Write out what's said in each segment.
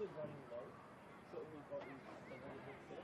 also running low, so what we've got is a really good set.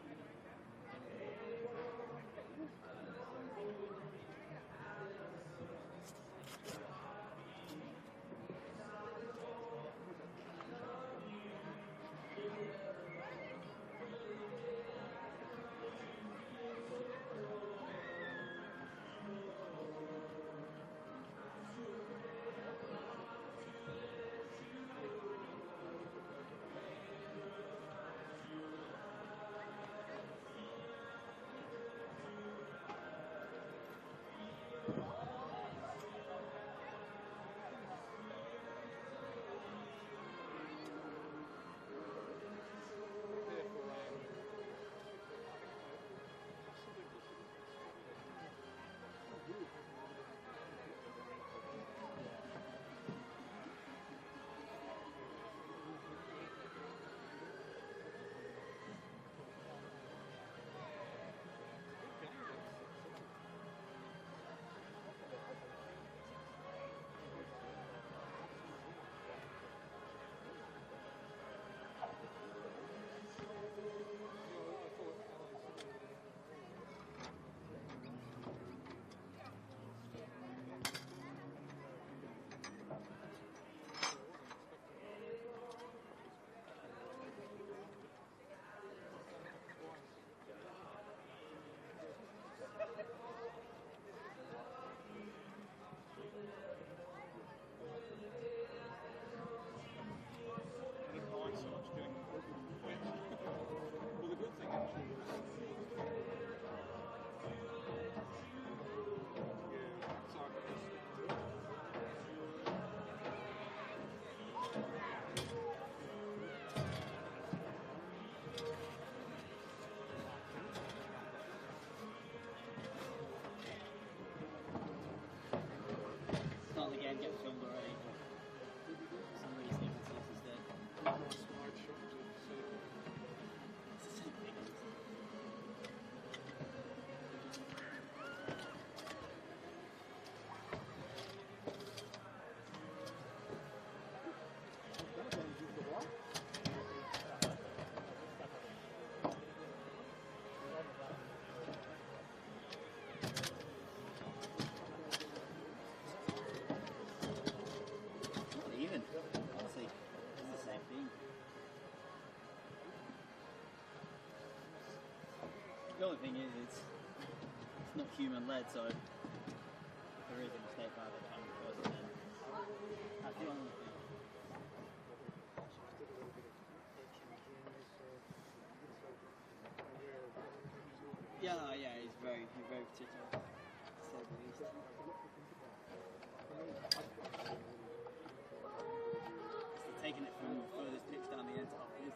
Start the game, get filmed already. Some really sneaky stuff is there. It's the same thing. Even, honestly, it's the same thing. The only thing is, it's not human-led, so if there is a mistake by the camera person, then that's the only thing. Yeah, he's very particular, to say the least. Taking it from the furthest pitch down the end to opposite.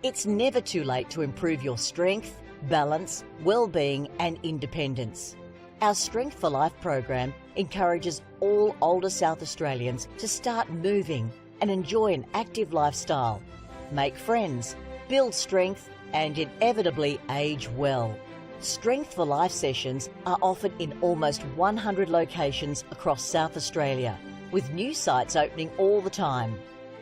It's never too late to improve your strength, balance, well-being and independence. Our Strength for Life program encourages all older South Australians to start moving and enjoy an active lifestyle, make friends, build strength and inevitably age well. Strength for Life sessions are offered in almost 100 locations across South Australia, with new sites opening all the time.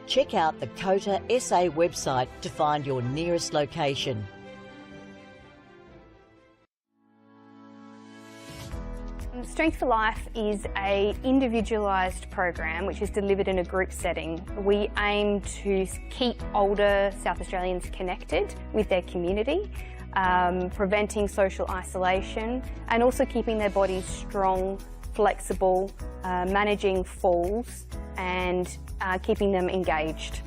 Check out the COTA SA website to find your nearest location. Strength for Life is an individualised program which is delivered in a group setting. We aim to keep older South Australians connected with their community, preventing social isolation and also keeping their bodies strong, flexible, managing falls and keeping them engaged.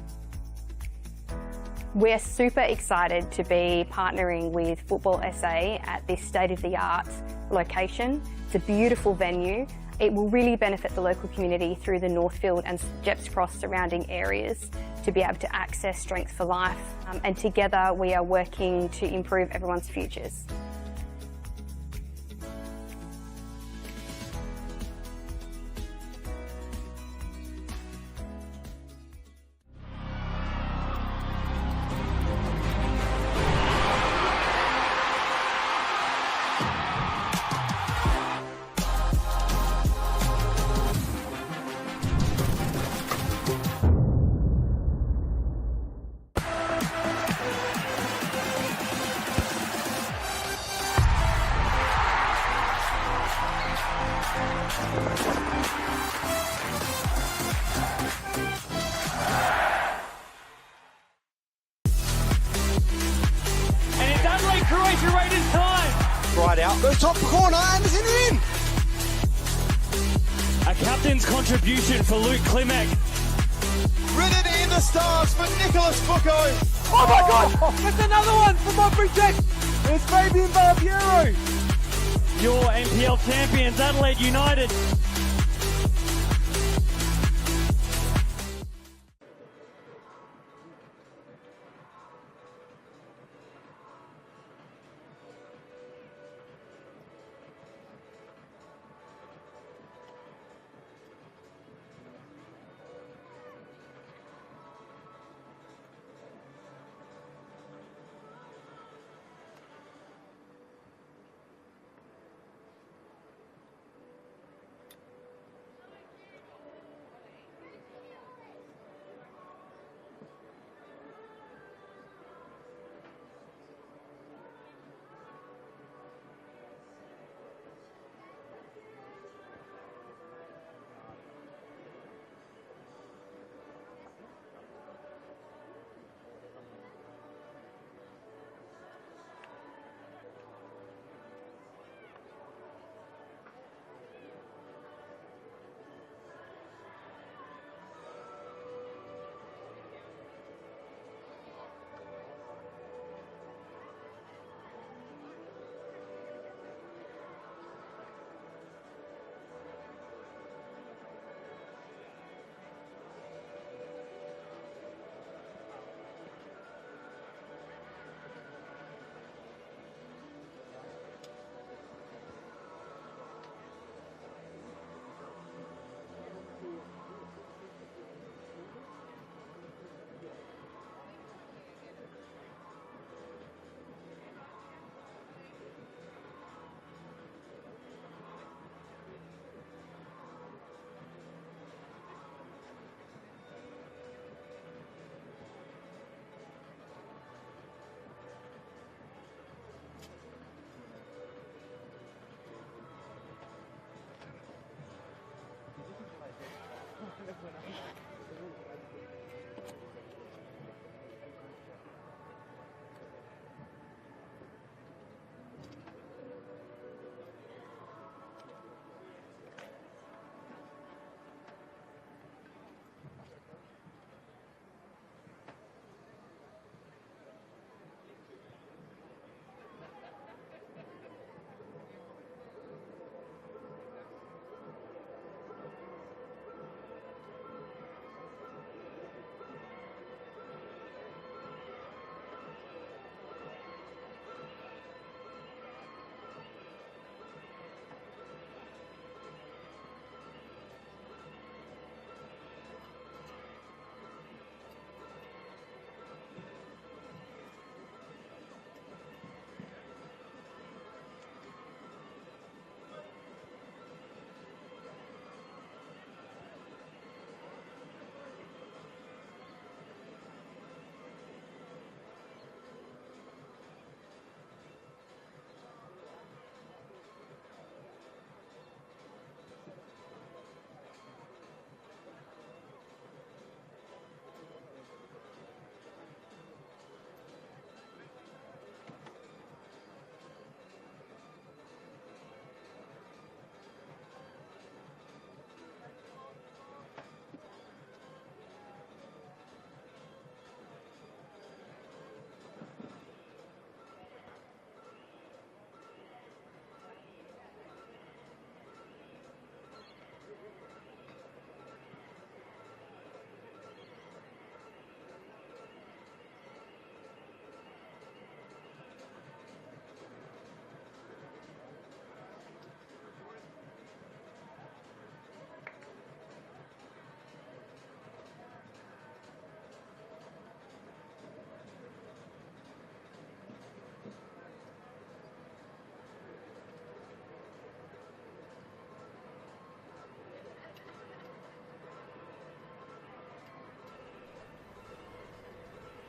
We're super excited to be partnering with Football SA at this state-of-the-art location. It's a beautiful venue. It will really benefit the local community through the Northfield and Gepps Cross surrounding areas to be able to access Strength for Life. And together we are working to improve everyone's futures. And it's Adelaide, Croatia Raiders time. Right out, goes top corner, Anderson in. A captain's contribution for Luke Klimek. Written in the stars for Nicholas Bucco. Oh my God! That's another one for Montbury Jack. It's Fabian Barbiero. Your NPL champions, Adelaide United.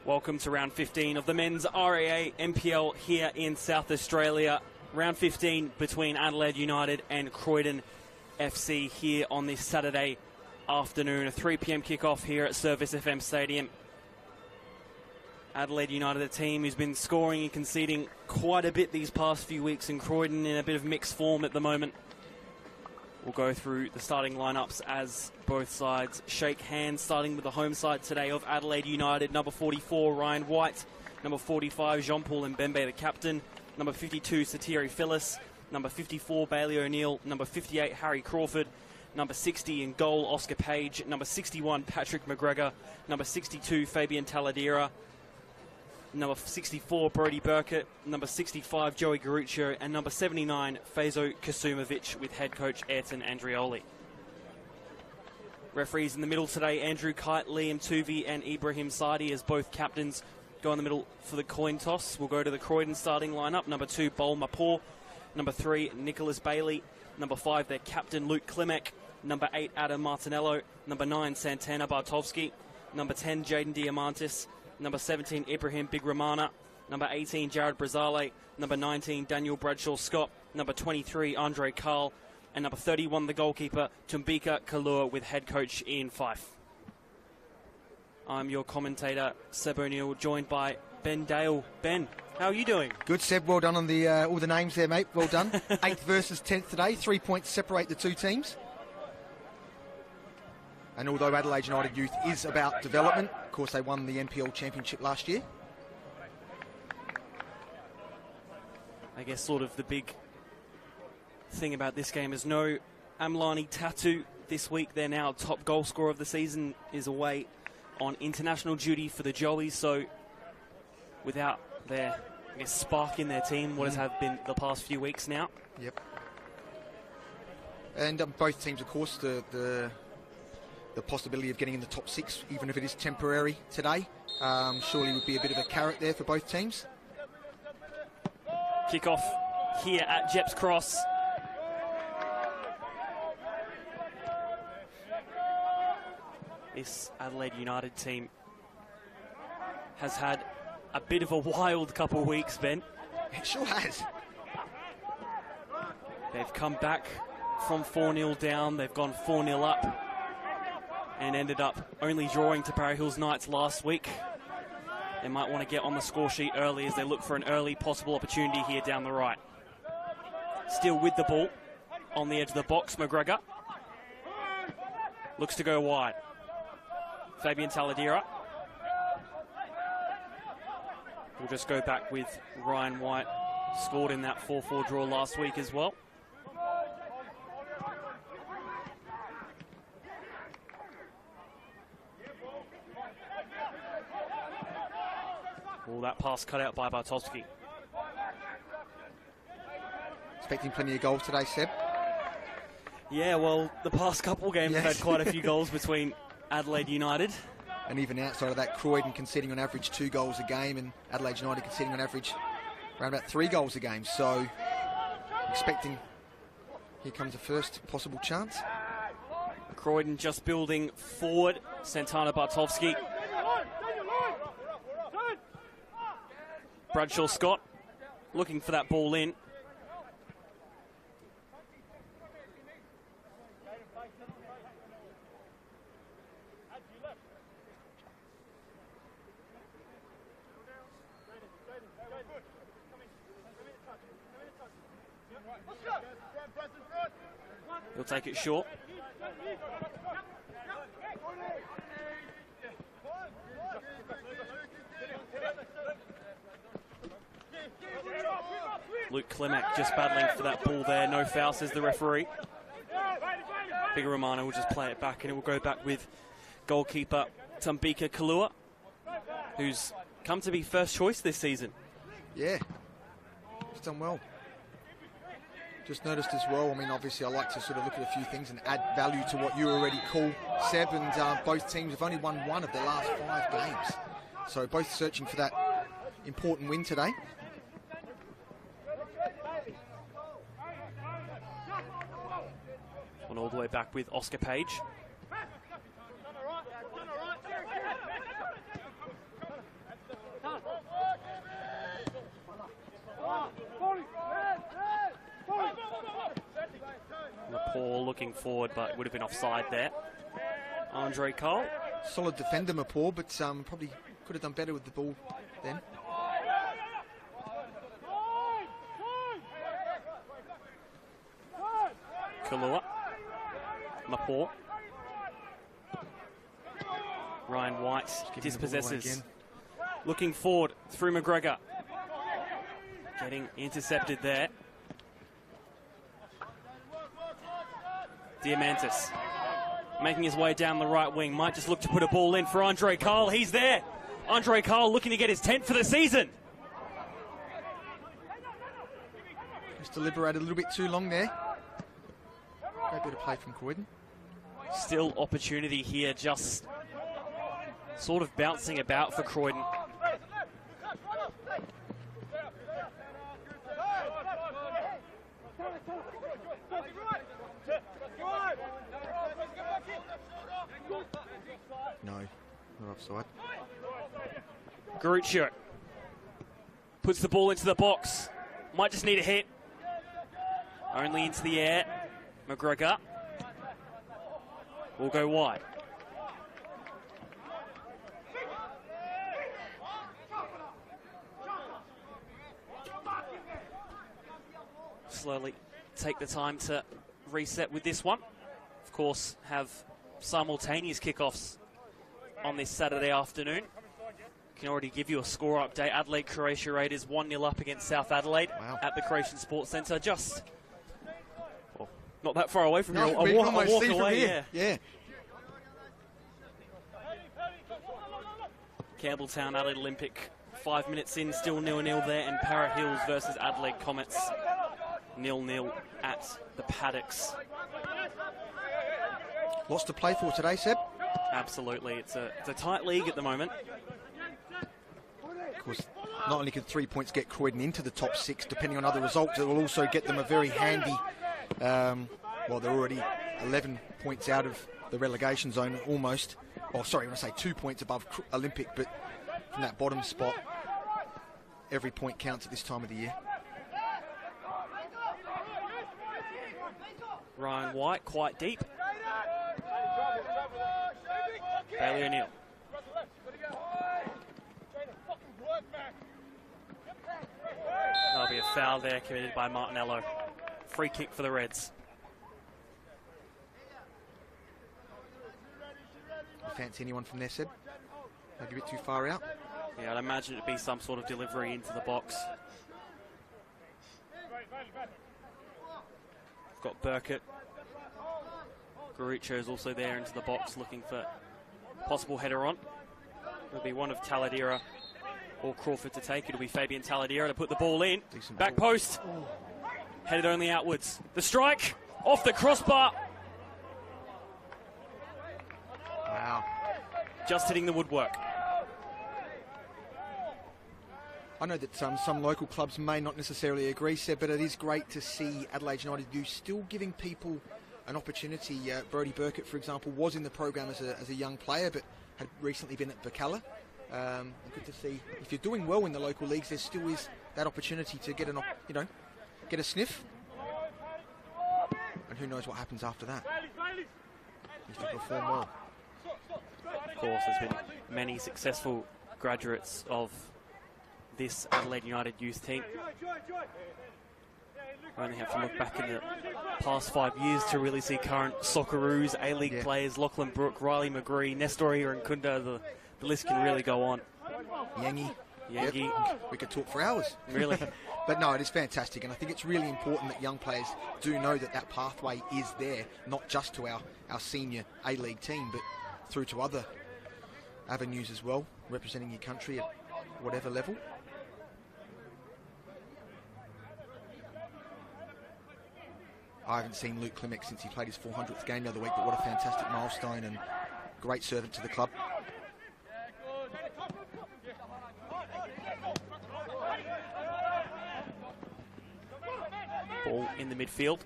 Welcome to round 15 of the men's RAA NPL here in South Australia. Round 15 between Adelaide United and Croydon FC here on this Saturday afternoon. A 3 p.m. kickoff here at Service FM Stadium. Adelaide United, a team who's been scoring and conceding quite a bit these past few weeks, and Croydon in a bit of mixed form at the moment. We'll go through the starting lineups as both sides shake hands, starting with the home side today of Adelaide United. Number 44, Ryan White. Number 45, Jean-Paul Mbembe, the captain. Number 52, Satiri Phyllis. Number 54, Bailey O'Neill. Number 58, Harry Crawford. Number 60 in goal, Oscar Page. Number 61, Patrick McGregor. Number 62, Fabian Taladera. Number 64, Brody Burkett. Number 65, Joey Garuccio. And number 79, Fazo Kasumovic, with head coach Ayrton Andrioli. Referees in the middle today, Andrew Kite, Liam Tuvey and Ibrahim Sadi, as both captains go in the middle for the coin toss. We'll go to the Croydon starting lineup. Number 2, Bol Mapor. Number 3, Nicholas Bailey. Number 5, their captain, Luke Klimek. Number 8, Adam Martinello. Number 9, Santana Bartovsky. Number 10, Jaden Diamantis. Number 17, Ibrahim Bigramana. Number 18, Jared Brazale. Number 19, Daniel Bradshaw Scott. Number 23, Andre Carl. And number 31, the goalkeeper, Tumbika Kalua, with head coach Ian Fife. I'm your commentator, Seb O'Neill, joined by Ben Dale. Ben, how are you doing? Good, Seb. Well done on the all the names there, mate. Well done. 8th versus 10th today. 3 points separate the two teams. And although Adelaide United Youth is about development, of course they won the NPL Championship last year. I guess sort of the big thing about this game is no Amlani Tatu this week. They're now top goal scorer of the season, is away on international duty for the Joeys. So without their spark in their team, what has been the past few weeks now. Yep. And both teams, of course, the possibility of getting in the top 6, even if it is temporary today, surely would be a bit of a carrot there for both teams. Kick-off here at Jeps Cross. This Adelaide United team has had a bit of a wild couple of weeks, Ben. It sure has. They've come back from 4-0 down. They've gone 4-0 up and ended up only drawing to Barry Hills Knights last week. They might want to get on the score sheet early as they look for an early possible opportunity here down the right. Still with the ball on the edge of the box, McGregor looks to go wide. Fabian Taladera. We'll just go back with Ryan White, scored in that 4-4 draw last week as well. That pass cut out by Bartovsky. Expecting plenty of goals today, Seb. Yeah, well, the past couple games have had quite a few goals between Adelaide United. And even outside of that, Croydon conceding on average 2 goals a game, and Adelaide United conceding on average around about 3 goals a game. So, expecting, here comes the first possible chance. Croydon just building forward. Santana Bartovsky. Bradshaw Scott looking for that ball in. He'll take it short. Luke Klimek just battling for that ball there. No foul, says the referee. Bigger Romano will just play it back, and it will go back with goalkeeper Tumbika Kalua, who's come to be first choice this season. Yeah, he's done well. Just noticed as well, I mean, obviously I like to sort of look at a few things and add value to what you already call, Seb, and both teams have only won 1 of their last 5 games. So both searching for that important win today. One all the way back with Oscar Page. Paul looking forward, but would have been offside there. Andre Cole. Solid defender, Paul, but probably could have done better with the ball then. Kalua. Mapor. Ryan White dispossesses. Looking forward through McGregor. Getting intercepted there. Diamantis making his way down the right wing. Might just look to put a ball in for Andre Cole. He's there. Andre Cole looking to get his 10th for the season. Just deliberated a little bit too long there. Great bit of play from Croydon. Still opportunity here, just sort of bouncing about for Croydon. No, not offside. Garuccio puts the ball into the box. Might just need a hit. Only into the air. McGregor will go wide. Slowly take the time to reset with this one. Of course, have simultaneous kickoffs on this Saturday afternoon. Can already give you a score update. Adelaide Croatia Raiders 1-0 up against South Adelaide at the Croatian Sports Centre. Just not that far away from here. A walk away, yeah. Yeah. Campbelltown, Adelaide Olympic, 5 minutes in, still 0-0 there, and Para Hills versus Adelaide Comets, 0-0 at the Paddocks. Lots to play for today, Seb. Absolutely, it's a tight league at the moment. Of course, not only could 3 points get Croydon into the top 6, depending on other results, it will also get them a very handy, well, they're already 11 points out of the relegation zone almost. Oh, sorry, when I say 2 points above Olympic, but from that bottom spot, every point counts at this time of the year. Ryan White quite deep. Bailey O'Neill. There'll be a foul there committed by Martinello. Free kick for the Reds. Fancy anyone from there, Seb? Maybe a bit too far out. Yeah, I'd imagine it'd be some sort of delivery into the box. We've got Burkett. Garuccio is also there into the box looking for a possible header on. It'll be one of Taladera or Crawford to take. It'll be Fabian Taladera to put the ball in. Decent back ball. post. Headed only outwards. The strike off the crossbar. Wow. Just hitting the woodwork. I know that some local clubs may not necessarily agree, Seb, but it is great to see Adelaide United still giving people an opportunity. Brodie Burkett, for example, was in the program as a young player, but had recently been at Bacala. Good to see. If you're doing well in the local leagues, there still is that opportunity to get get a sniff. And who knows what happens after that. He's to perform well. Of course, there's been many successful graduates of this Adelaide United youth team. We only have to look back in the past 5 years to really see current Socceroos, A-League players, Lachlan Brook, Riley McGree, Nestor Irankunda. The list can really go on. Yangi. Yep. We could talk for hours. Really. But no, it is fantastic, and I think it's really important that young players do know that that pathway is there, not just to our senior A-League team, but through to other avenues as well, representing your country at whatever level. I haven't seen Luke Klimek since he played his 400th game the other week, but what a fantastic milestone and great servant to the club. Ball in the midfield.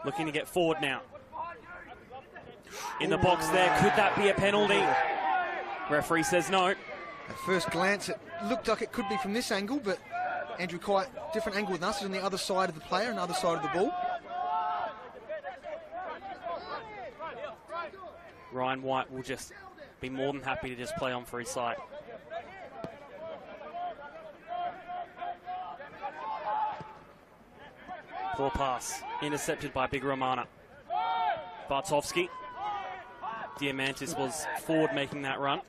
Looking to get forward now. In the box there, could that be a penalty? Referee says no. At first glance, it looked like it could be from this angle, but Andrew quite different angle than us. He's on the other side of the player, and the other side of the ball. Ryan White will just be more than happy to just play on for his side. Poor pass, intercepted by Big Romana. Bartovsky. Diamantis was forward making that run.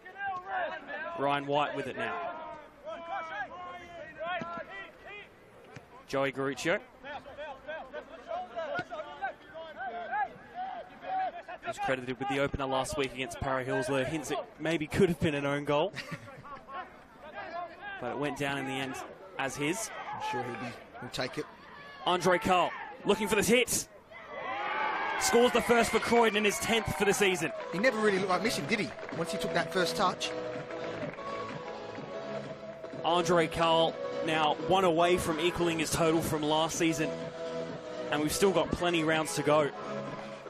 Ryan White with it now. Joey Garuccio. Was credited with the opener last week against Para Hills, where hints it maybe could have been an own goal. But it went down in the end as his. I'm sure he'll take it. Andre Carl looking for this hit. Scores the first for Croydon in his 10th for the season. He never really looked like missing, did he? Once he took that first touch. Andre Carl now one away from equaling his total from last season. And we've still got plenty rounds to go.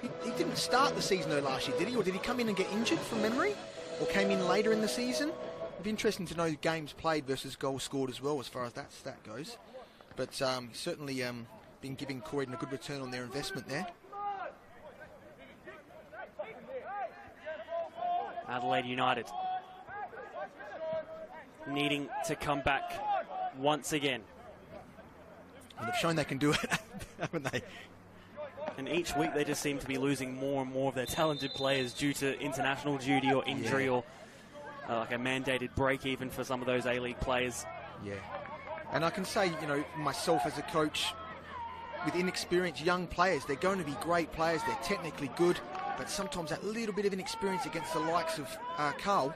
He didn't start the season though last year, did he? Or did he come in and get injured from memory? Or came in later in the season? It'd be interesting to know games played versus goals scored as well, as far as that stat goes. But certainly been giving Croydon a good return on their investment there. Adelaide United needing to come back once again. And they've shown they can do it, haven't they? And each week they just seem to be losing more and more of their talented players due to international duty or injury, or like a mandated break even for some of those A-League players. Yeah. And I can say, you know, myself as a coach, with inexperienced young players, they're going to be great players, they're technically good, but sometimes that little bit of inexperience against the likes of Carl,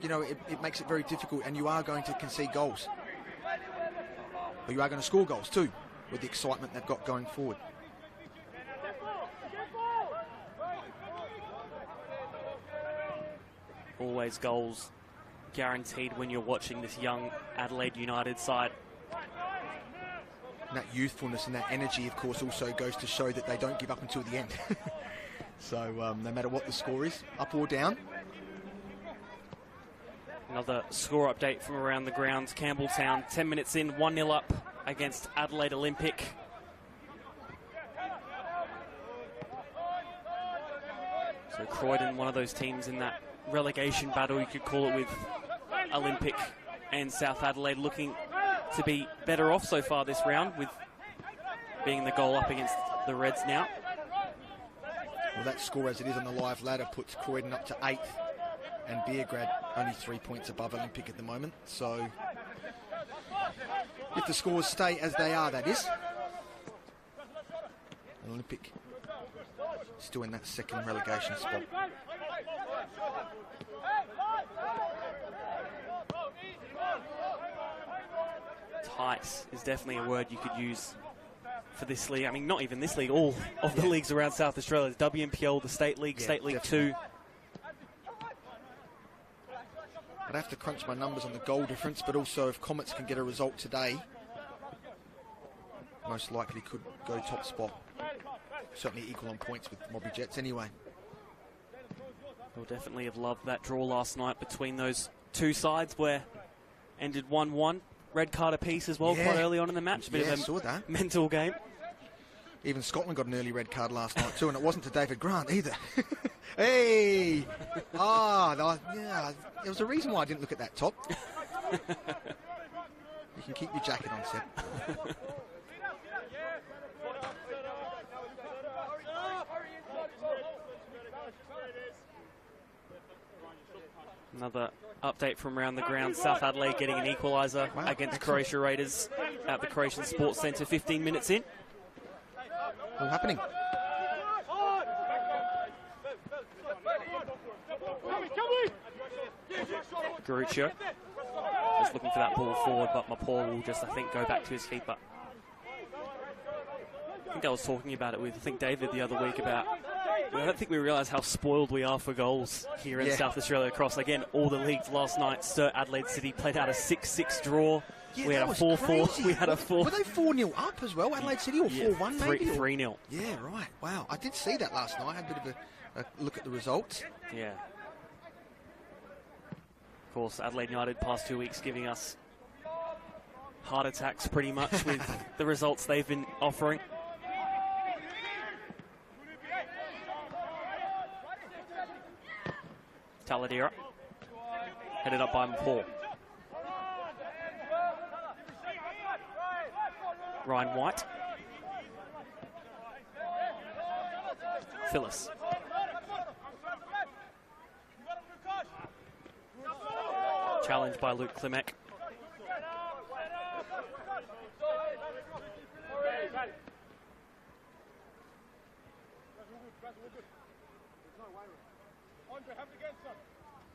you know, it makes it very difficult, and you are going to concede goals. But you are going to score goals too, with the excitement they've got going forward. Always goals guaranteed when you're watching this young Adelaide United side. And that youthfulness and that energy, of course, also goes to show that they don't give up until the end. So no matter what the score is, up or down. Another score update from around the grounds. Campbelltown, 10 minutes in, 1-0 up against Adelaide Olympic. So Croydon, one of those teams in that relegation battle, you could call it, with Olympic and South Adelaide, looking to be better off so far this round, with being the goal up against the Reds now. Well, that score as it is on the live ladder puts Croydon up to 8th, and Beergrad only 3 points above Olympic at the moment. So if the scores stay as they are, that is. Olympic still in that second relegation spot. Tight is definitely a word you could use for this league. I mean, not even this league, all of the leagues around South Australia. The WNPL, the State League, State League definitely. 2. I'd have to crunch my numbers on the goal difference, but also if Comets can get a result today, most likely could go top spot. Certainly equal on points with Mobby Jets anyway. We'll definitely have loved that draw last night between those two sides, where ended 1-1. Red card apiece as well, quite early on in the match. A bit of a saw that. mental game. Even Scotland got an early red card last night too, and it wasn't to David Grant either. Hey! Yeah, there was a reason why I didn't look at that top. You can keep your jacket on, Seb. Another update from around the ground. South Adelaide getting an equaliser against Croatia Raiders at the Croatian Sports Centre 15 minutes in. All happening. Garuccio just looking for that ball forward, but Mapor will just, I think, go back to his feet. But I think I was talking about it with, I think, David the other week about, I don't think we realise how spoiled we are for goals here in South Australia Cross. Again, all the leagues last night, Sturt Adelaide City played out a 6-6 draw. Yeah, we had a 4-4. We had a 4. Were they 4-0 up as well, Adelaide City, or 4-1 maybe? 3-0. Yeah, right. Wow. I did see that last night. I had a bit of a look at the results. Yeah. Of course, Adelaide United past 2 weeks giving us heart attacks pretty much with the results they've been offering. Taladera, headed up by Paul. Ryan White. Phyllis. Challenged by Luke Klimek.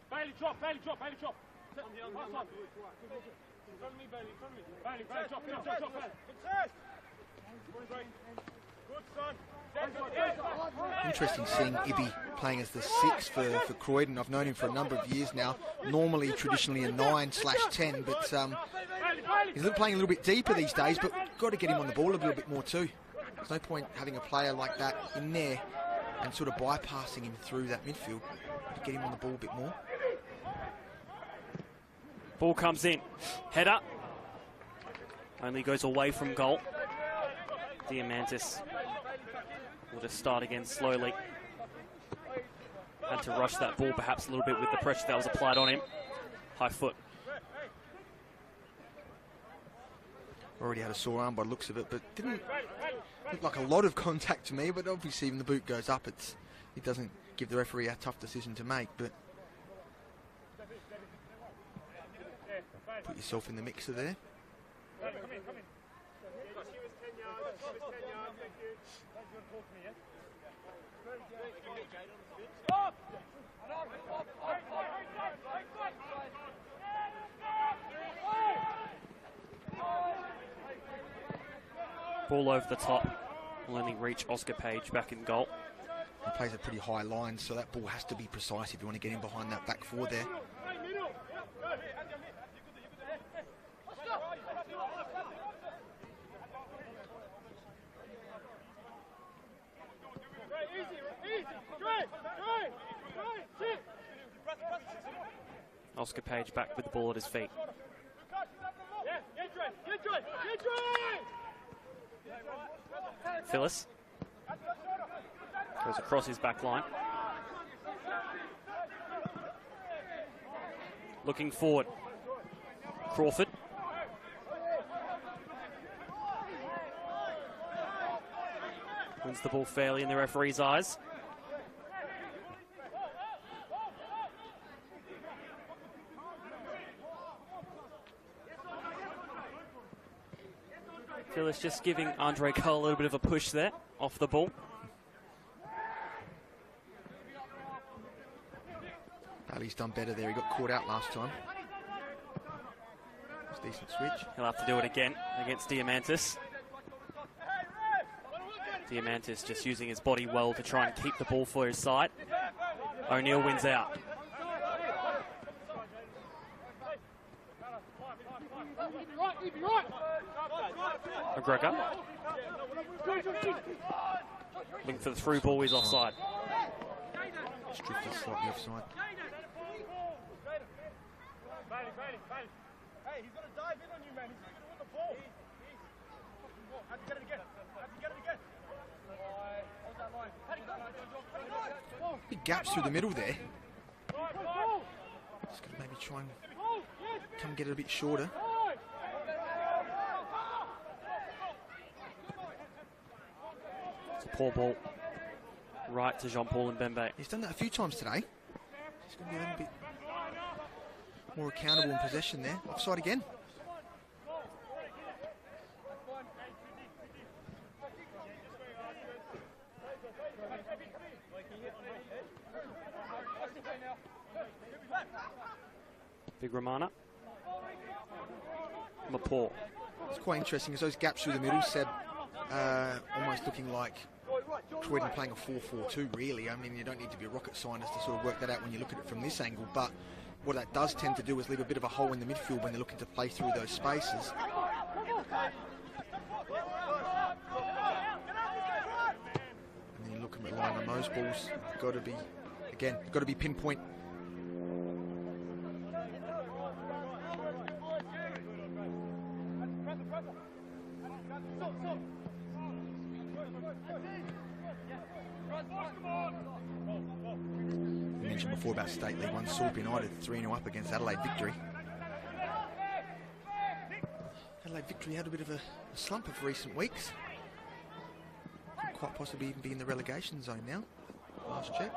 Bailey drop. Pass on. In front of me, Bailey, Bailey, drop. Good, son. Interesting seeing Ibby playing as the 6 for Croydon. I've known him for a number of years now. Normally, traditionally a 9/10, but he's playing a little bit deeper these days, but got to get him on the ball a little bit more too. There's no point having a player like that in there and sort of bypassing him through that midfield. To get him on the ball a bit more. Ball comes in. Header. Only goes away from goal. Diamantis will just start again slowly. Had to rush that ball perhaps a little bit with the pressure that was applied on him. High foot. Already had a sore arm by the looks of it, but didn't look like a lot of contact to me. But obviously, when the boot goes up, it doesn't give the referee a tough decision to make. But put yourself in the mixer there. Ball over the top. Will only reach Oscar Page back in goal. He plays a pretty high line, so that ball has to be precise if you want to get in behind that back four there. Oscar Page back with the ball at his feet. Phyllis goes across his back line. Looking forward. Crawford. Wins the ball fairly in the referee's eyes. Phyllis just giving Andre Cole a little bit of a push there, off the ball. Bailey's done better there. He got caught out last time. It's a decent switch. He'll have to do it again against Diamantis. Diamantis just using his body well to try and keep the ball for his side. O'Neill wins out. McGregor. Looking for the through ball, he's offside. Just drifted slightly offside. Hey, he's going to dive in on you, man. He's going to win the ball. Have to get it again. Big gaps through the middle there. Just going to maybe try and come get it a bit shorter. It's a poor ball. Right to Jean-Paul Mbembe. He's done that a few times today. He's going to be a little bit more accountable in possession there. Offside again. Big Romana. Mapor. It's quite interesting as those gaps through the middle, Seb, almost looking like Croydon playing a 4-4-2 really. I mean, you don't need to be a rocket scientist to sort of work that out when you look at it from this angle, but what that does tend to do is leave a bit of a hole in the midfield when they're looking to play through those spaces. And then you look at relying on those balls, got to be, again, got to be pinpoint. mentioned before about State League 1, Sorp United 3-0 up against Adelaide Victory. Adelaide Victory had a bit of a slump of recent weeks. Could quite possibly even be in the relegation zone now. Last check.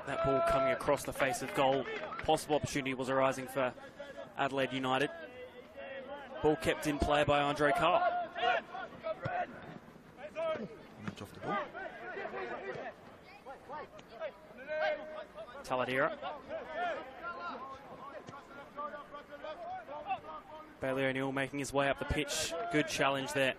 That ball coming across the face of goal. Possible opportunity was arising for Adelaide United. Ball kept in play by Andre Carr. Nudge off the ball. Taladera. Bailey O'Neill making his way up the pitch. Good challenge there.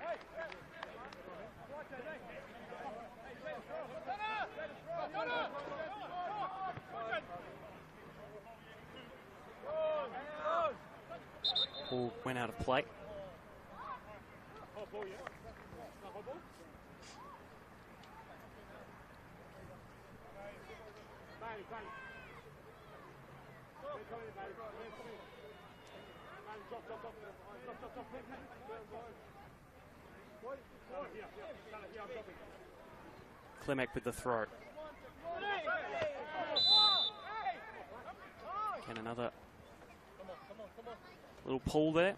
Ball went out of play. Klimek with the throw. Again, another little pull there.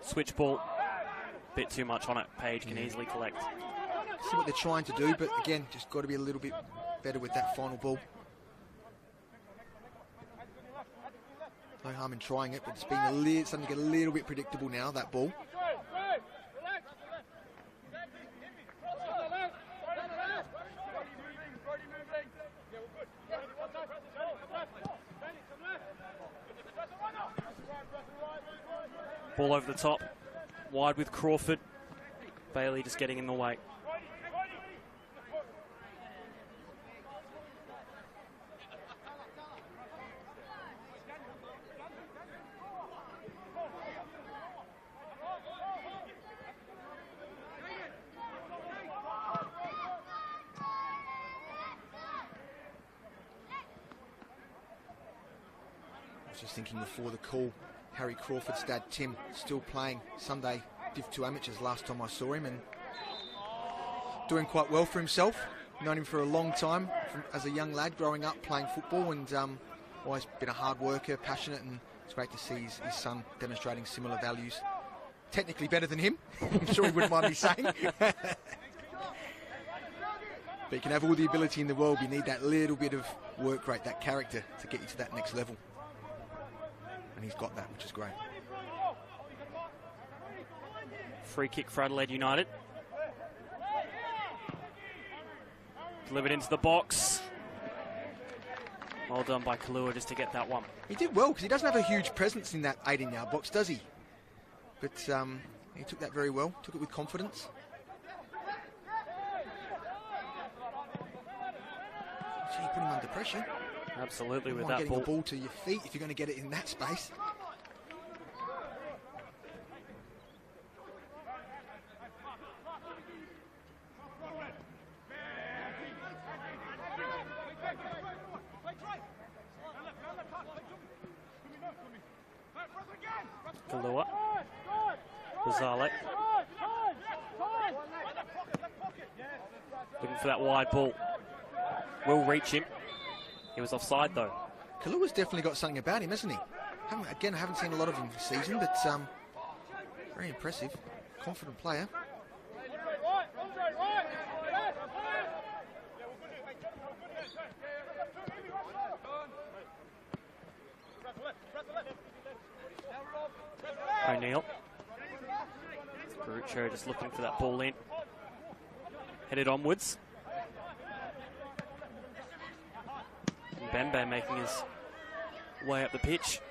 Switch ball, bit too much on it. Page can easily collect. See what they're trying to do, but again, just got to be a little bit better with that final ball. No harm in trying it, but it's been starting to get a little bit predictable now, that ball. Ball over the top, wide with Crawford. Bailey just getting in the way. I was just thinking before the call, Harry Crawford's dad, Tim, still playing Sunday Div 2 amateurs last time I saw him, and doing quite well for himself. Known him for a long time as a young lad growing up playing football, and always been a hard worker, passionate, and it's great to see his son demonstrating similar values. Technically better than him, I'm sure he wouldn't mind me saying. But you can have all the ability in the world, you need that little bit of work rate, that character to get you to that next level. And he's got that, which is great. Free kick for Adelaide United. Delivered into the box. Well done by Kalua just to get that one. He did well, because he doesn't have a huge presence in that 18-yard box, does he? But he took that very well, took it with confidence. So you put him under pressure. Absolutely, with that that getting ball. the ball to your feet if you're going to get it in that space. Kalua. Bazale. Looking for that wide ball. Will reach him. He was offside though. Kalua's definitely got something about him, hasn't he? I haven't seen a lot of him this season, but very impressive. Confident player. O'Neill. Barucho just looking for that ball in. Headed onwards. Bembe making his way up the pitch.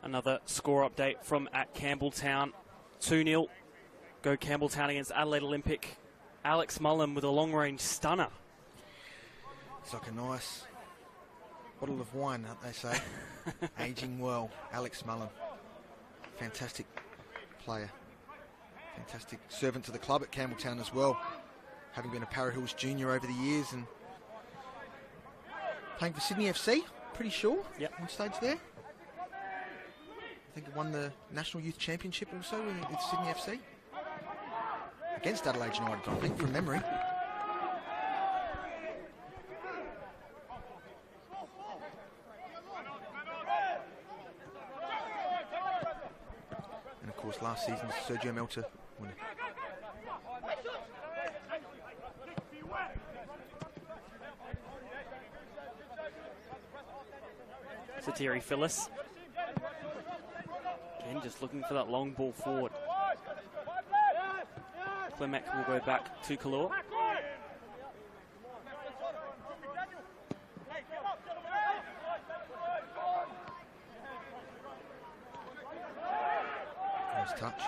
Another score update from at Campbelltown. 2-0. Go Campbelltown against Adelaide Olympic. Alex Mullen with a long-range stunner. It's like a nice bottle of wine, don't they say? Aging well. Alex Mullen. Fantastic player. Fantastic servant to the club at Campbelltown as well. Having been a Para Hills junior over the years and playing for Sydney FC, pretty sure. Yep. On stage there. I think he won the National Youth Championship also with Sydney FC. Against Adelaide United, I think, from memory. And of course, last season's Sergio Melter winner. Satiri Phyllis. Again, just looking for that long ball forward. Clemac will go back to Kalua. Nice touch.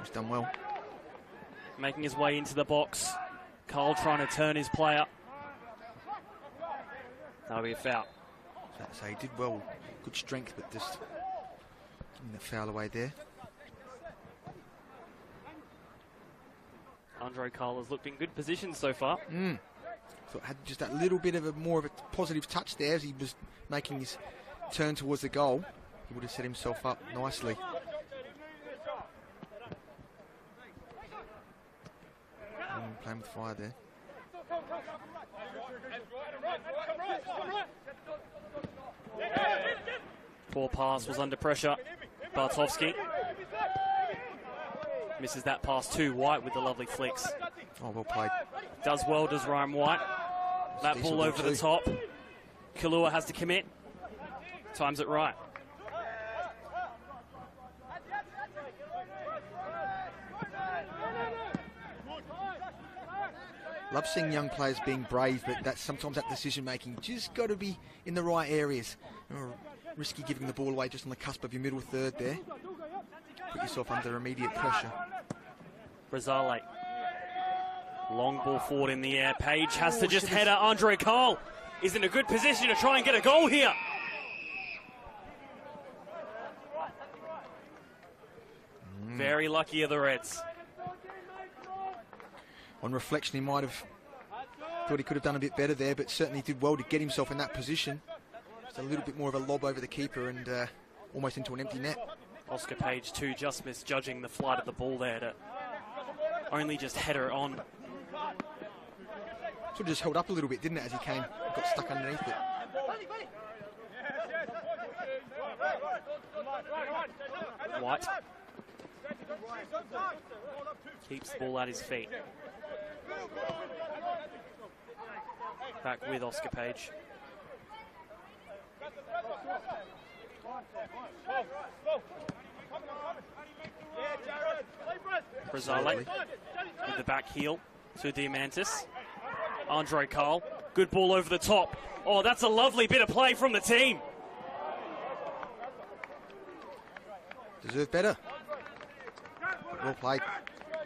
He's done well. Making his way into the box. Cole trying to turn his player. That'll be a foul. So he did well. Good strength, but just getting the foul away there. Andre Cole has looked in good position so far. Thought had just that little bit of more of a positive touch there as he was making his turn towards the goal. He would have set himself up nicely. Playing with fire there. Poor pass was under pressure. Bartovsky misses that pass too. White with the lovely flicks. Oh, well played. Does well, does Ryan White. That ball over the top. Kalua has to commit. Times it right. Love seeing young players being brave, but that's sometimes that decision making just got to be in the right areas. Risky giving the ball away just on the cusp of your middle third there. Put yourself under immediate pressure. Rosale. Long ball forward in the air. Page has to just header. Andre Cole is in a good position to try and get a goal here. Very lucky are the Reds. On reflection, he might have thought he could have done a bit better there, but certainly did well to get himself in that position. Just a little bit more of a lob over the keeper and almost into an empty net. Oscar Page too, just misjudging the flight of the ball there to only just header on. Sort of just held up a little bit, didn't it, as he came, got stuck underneath it. White keeps the ball at his feet. Back with Oscar Page. Rosale with the back heel to Diamantis. Andre Cole, good ball over the top. Oh, that's a lovely bit of play from the team. Deserve better. Well played.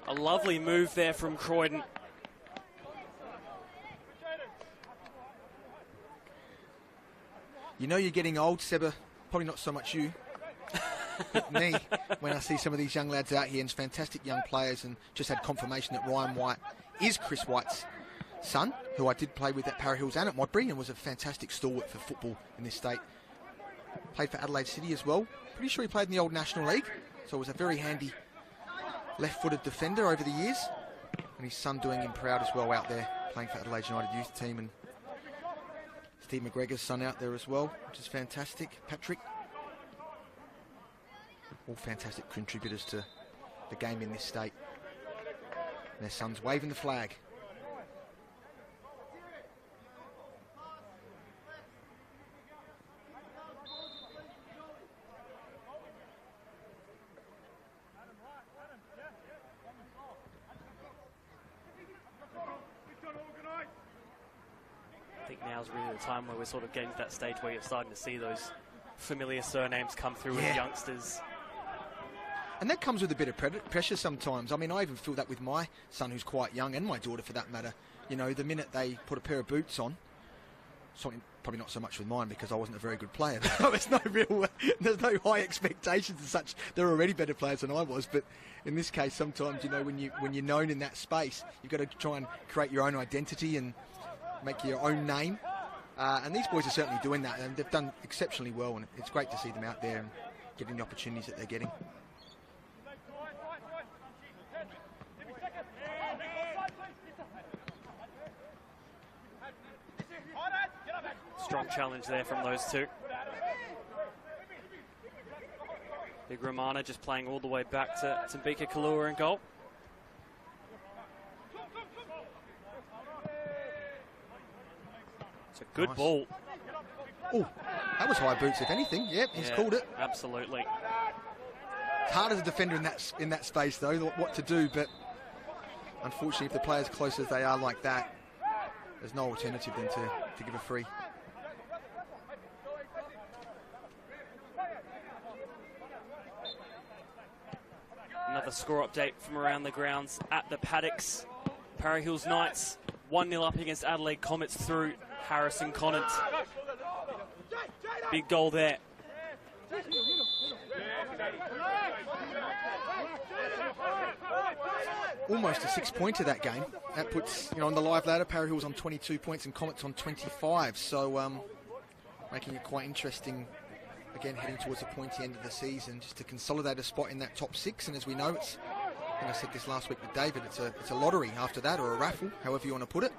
A lovely move there from Croydon. You know you're getting old, Seba. Probably not so much you, but me, when I see some of these young lads out here and fantastic young players, and just had confirmation that Ryan White is Chris White's son, who I did play with at Para Hills and at Modbury, and was a fantastic stalwart for football in this state. Played for Adelaide City as well. Pretty sure he played in the old National League, so it was a very handy left-footed defender over the years. And his son doing him proud as well out there, playing for Adelaide United youth team. And Steve McGregor's son out there as well, which is fantastic. Patrick. All fantastic contributors to the game in this state. And their son's waving the flag. now's really the time where we're sort of getting to that stage where you're starting to see those familiar surnames come through with youngsters. And that comes with a bit of pressure sometimes. I mean, I even feel that with my son, who's quite young, and my daughter for that matter. You know, the minute they put a pair of boots on, probably not so much with mine because I wasn't a very good player. There's no high expectations as such. They're already better players than I was. But in this case, sometimes, you know, when you're known in that space, you've got to try and create your own identity and make your own name. And these boys are certainly doing that, and they've done exceptionally well. And it's great to see them out there and getting the opportunities that they're getting. Strong challenge there from those two. Big Romana just playing all the way back to Bika Kalua in goal. It's a good ball. Oh, that was high boots, if anything. Yep, he's called it. Absolutely. It's hard as a defender in that space, though, what to do. But unfortunately, if the player's close as they are like that, there's no alternative than to give a free. Another score update from around the grounds at the paddocks. Parry Hills Knights 1-0 up against Adelaide Comets through Harrison Conant. Big goal there. Almost a 6-pointer that game. That puts, you know, on the live ladder, Parry Hills on 22 points and Comets on 25. So making it quite interesting. Again, heading towards the pointy end of the season, just to consolidate a spot in that top 6. And as we know, I think I said this last week with David, it's a lottery after that, or a raffle, however you want to put it.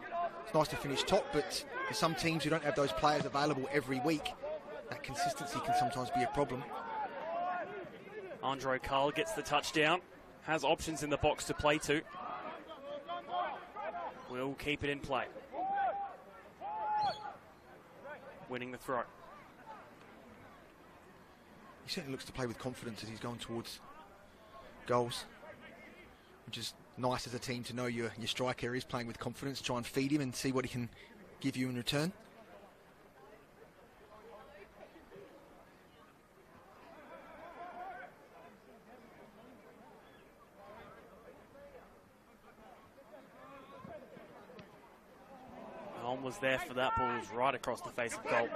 It's nice to finish top, but for some teams who don't have those players available every week, that consistency can sometimes be a problem. Andre Carl gets the touchdown, has options in the box to play to. Will keep it in play. Winning the throw. He certainly looks to play with confidence as he's going towards goals, which is nice as a team to know your striker is playing with confidence. Try and feed him and see what he can give you in return. Holm was there for that ball, was right across the face of goal.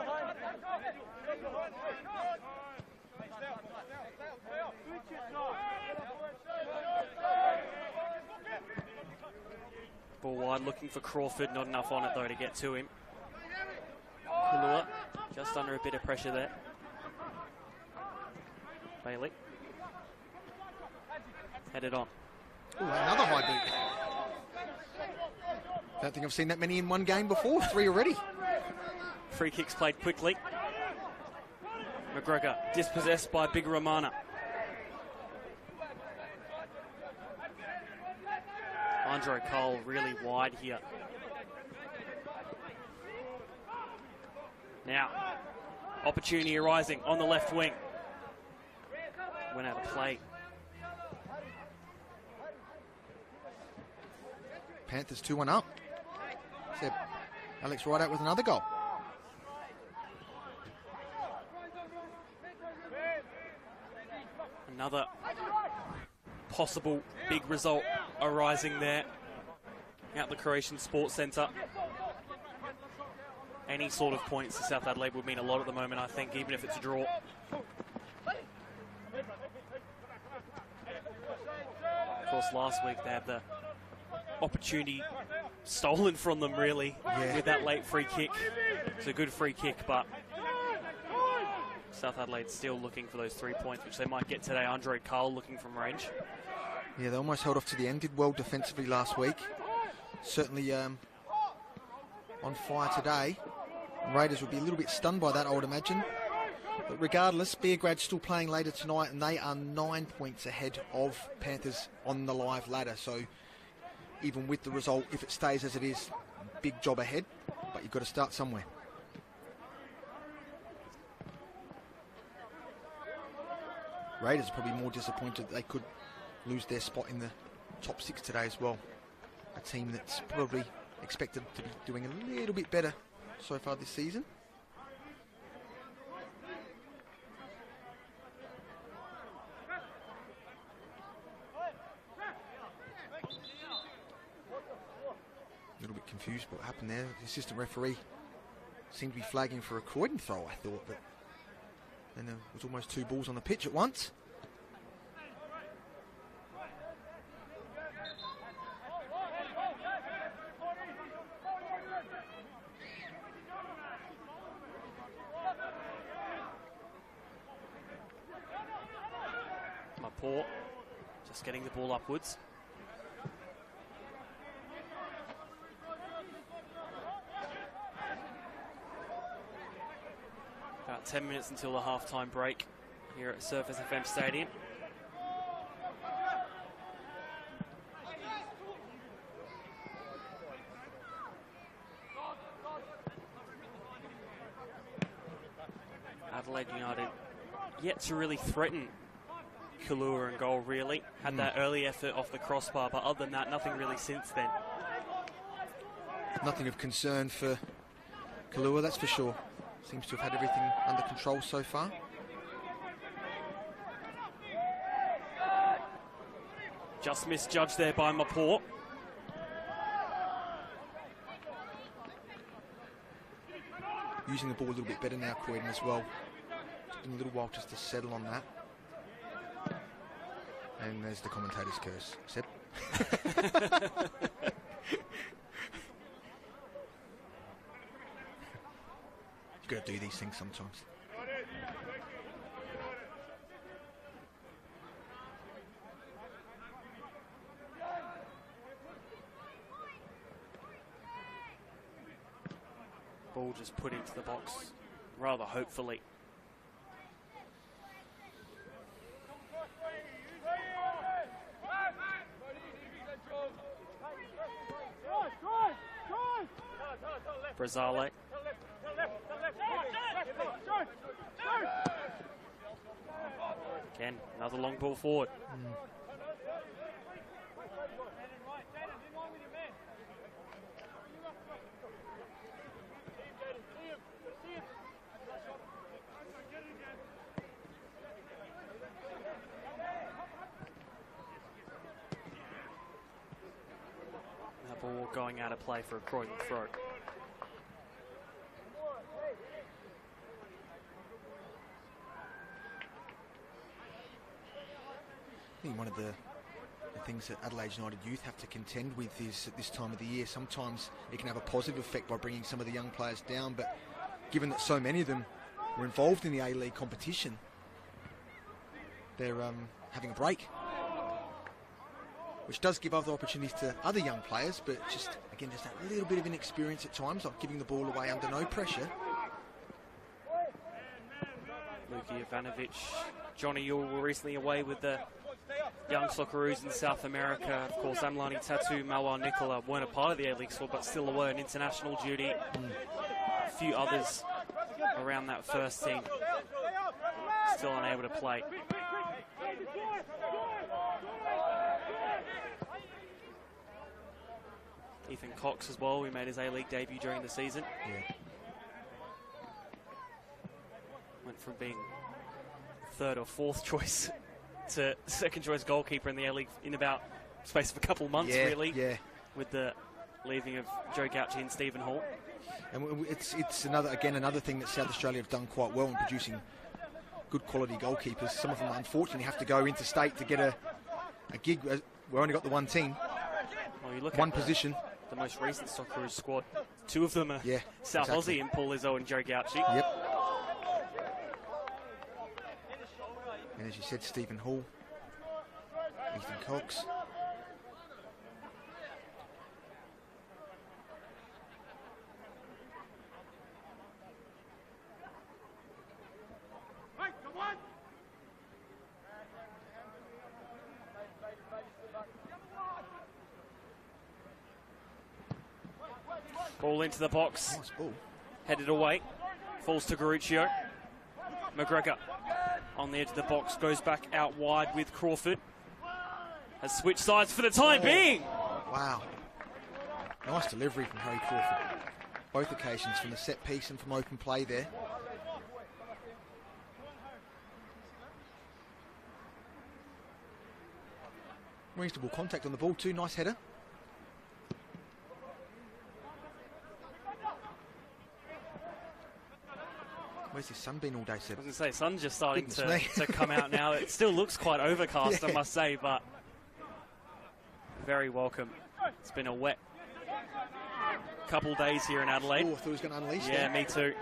Ball wide, looking for Crawford, not enough on it though to get to him. Kalua just under a bit of pressure there. Bailey. Headed on. Ooh, another high boot. Don't think I've seen that many in one game before. 3 already. Free kicks played quickly. McGregor dispossessed by Big Romana. Andre Cole really wide here. Now, opportunity arising on the left wing. Went out of play. Panthers 2-1 up. Except Alex Rideout with another goal. Another possible big result arising there at the Croatian Sports Centre. Any sort of points to South Adelaide would mean a lot at the moment, I think, even if it's a draw. Of course, last week they had the opportunity stolen from them, really, with that late free kick. It's a good free kick, but South Adelaide still looking for those 3 points, which they might get today. Andre Carl looking from range. Yeah, they almost held off to the end. Did well defensively last week. Certainly on fire today. Raiders would be a little bit stunned by that, I would imagine. But regardless, Beargrad's still playing later tonight, and they are 9 points ahead of Panthers on the live ladder. So even with the result, if it stays as it is, big job ahead. But you've got to start somewhere. Raiders are probably more disappointed that they could lose their spot in the top 6 today as well. A team that's probably expected to be doing a little bit better so far this season. A little bit confused what happened there. The assistant referee seemed to be flagging for a Croydon throw, I thought, but then there was almost 2 balls on the pitch at once. Port just getting the ball upwards. About 10 minutes until the half-time break here at Surface FM Stadium. Adelaide United yet to really threaten Kahlua in goal, really. Had that early effort off the crossbar, but other than that, nothing really since then. Nothing of concern for Kahlua, that's for sure. Seems to have had everything under control so far. Just misjudged there by Maport. Using the ball a little bit better now, Croydon, as well. It's been a little while just to settle on that. And there's the commentator's curse. Seb? You've got to do these things sometimes. Ball just put into the box rather hopefully. Brazale. Again, another long ball forward. That ball going out of play for a Croydon throw. I think one of the things that Adelaide United youth have to contend with is at this time of the year, sometimes it can have a positive effect by bringing some of the young players down, but given that so many of them were involved in the A-League competition, they're having a break, which does give other opportunities to other young players, but just, again, just that little bit of inexperience at times, like giving the ball away under no pressure. Luki Ivanovic, Johnny Yule were recently away with the young Socceroos in South America. Of course, Amlani Tatu, Malwa Nicola weren't a part of the A-League squad, but still were on international duty. A few others around that first team still unable to play. Ethan Cox as well, who made his A-League debut during the season. Yeah. Went from being third or fourth choice to second choice goalkeeper in the A-League in about space of a couple of months, really. Yeah. With the leaving of Joe Gauchi and Stephen Hall. And it's another thing that South Australia have done quite well in producing good quality goalkeepers. Some of them unfortunately have to go interstate to get a gig. We've only got the one team, well, you look one at position. The most recent Socceroos squad, two of them are South exactly. Aussie, and Paul Izzo and Joe Gauchi. Yep. And as you said, Stephen Hall, Ethan Cox. Ball into the box. Nice ball. Headed away. Falls to Garuccio. McGregor on the edge of the box. Goes back out wide with Crawford. Has switched sides for the time being. Wow. Nice delivery from Harry Crawford. both occasions from the set piece and from open play there. Reasonable contact on the ball too, nice header. Where's the sun been all day, Seb? I was going to say, sun's just starting Goodness to come out now. It still looks quite overcast, Yeah. I must say, but very welcome. It's been a wet couple days here in Adelaide. Oh, I thought he was going to unleash Yeah, that. me too.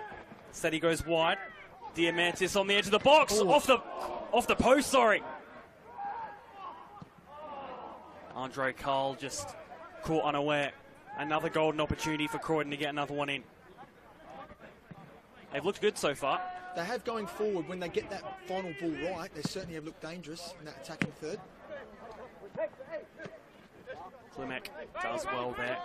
Instead he goes wide. Diamantis on the edge of the box. Oh. Off the post, sorry. Andre Carl just caught unaware. Another golden opportunity for Croydon to get another one in. They've looked good so far. They have going forward when they get that final ball right. They certainly have looked dangerous in that attacking third. Klimek does well there.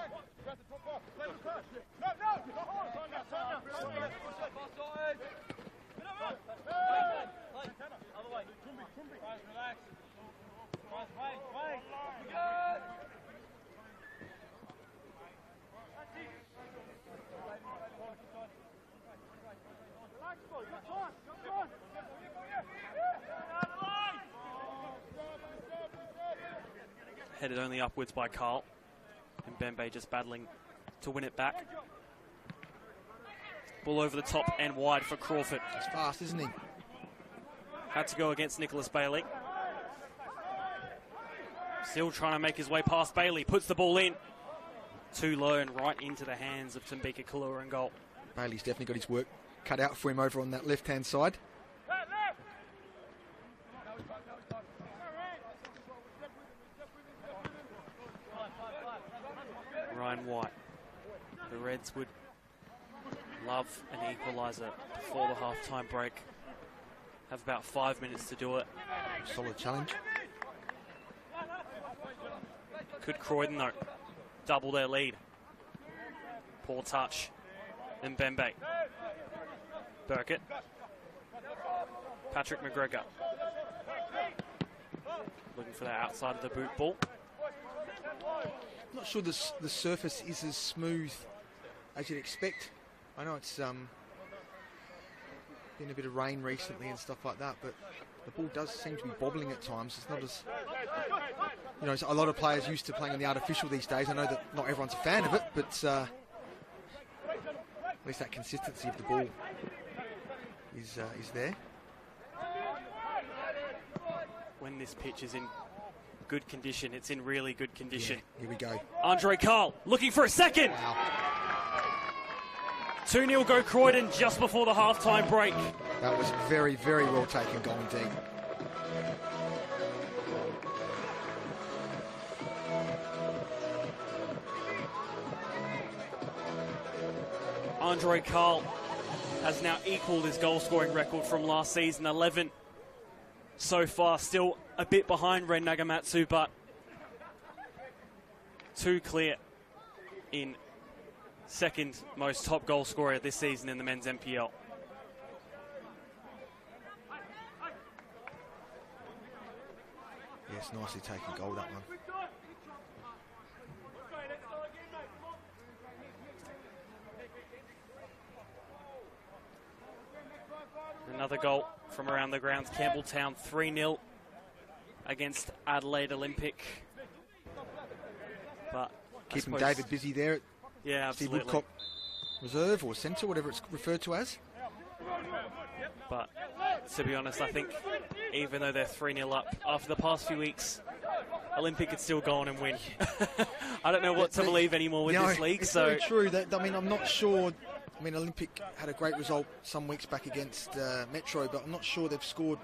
Headed only upwards by Carl. And Bembe just battling to win it back. Ball over the top and wide for Crawford. He's fast, isn't he? Had to go against Nicholas Bailey. Still trying to make his way past Bailey. Puts the ball in. Too low and right into the hands of Tambika Kalua in goal. Bailey's definitely got his work cut out for him over on that left-hand side. Ryan White. The Reds would love an equaliser before the half-time break. Have about 5 minutes to do it. Solid challenge. Could Croydon, though, double their lead? Poor touch. Then Bembe. Burkett. Patrick McGregor. Looking for that outside of the boot ball. Not sure the surface is as smooth as you'd expect. I know it's been a bit of rain recently and stuff like that, but the ball does seem to be bobbling at times. It's not as, you know, a lot of players used to playing on the artificial these days. I know that not everyone's a fan of it, but at least that consistency of the ball is there. When this pitch is in good condition, it's in really good condition. Yeah, here we go. Andre Carl looking for a second. Wow. 2-0 go Croydon just before the half-time break. That was very, very well taken goal indeed. Andre Carl has now equalled his goal-scoring record from last season, 11 so far. Still a bit behind Ren Nagamatsu, but too clear in second most top goal scorer this season in the men's NPL. Yes, nicely taken goal, that one. Another goal from around the grounds. Campbelltown 3-0 against Adelaide Olympic. But Keeping David busy there at yeah, Steve absolutely. Woodcock Reserve or Centre, whatever it's referred to as. But to be honest, I think even though they're 3-0 up, after the past few weeks, Olympic could still go on and win. I don't know what to believe anymore with this league. It's So very true. That, I mean, I'm not sure. I mean, Olympic had a great result some weeks back against Metro, but I'm not sure they've scored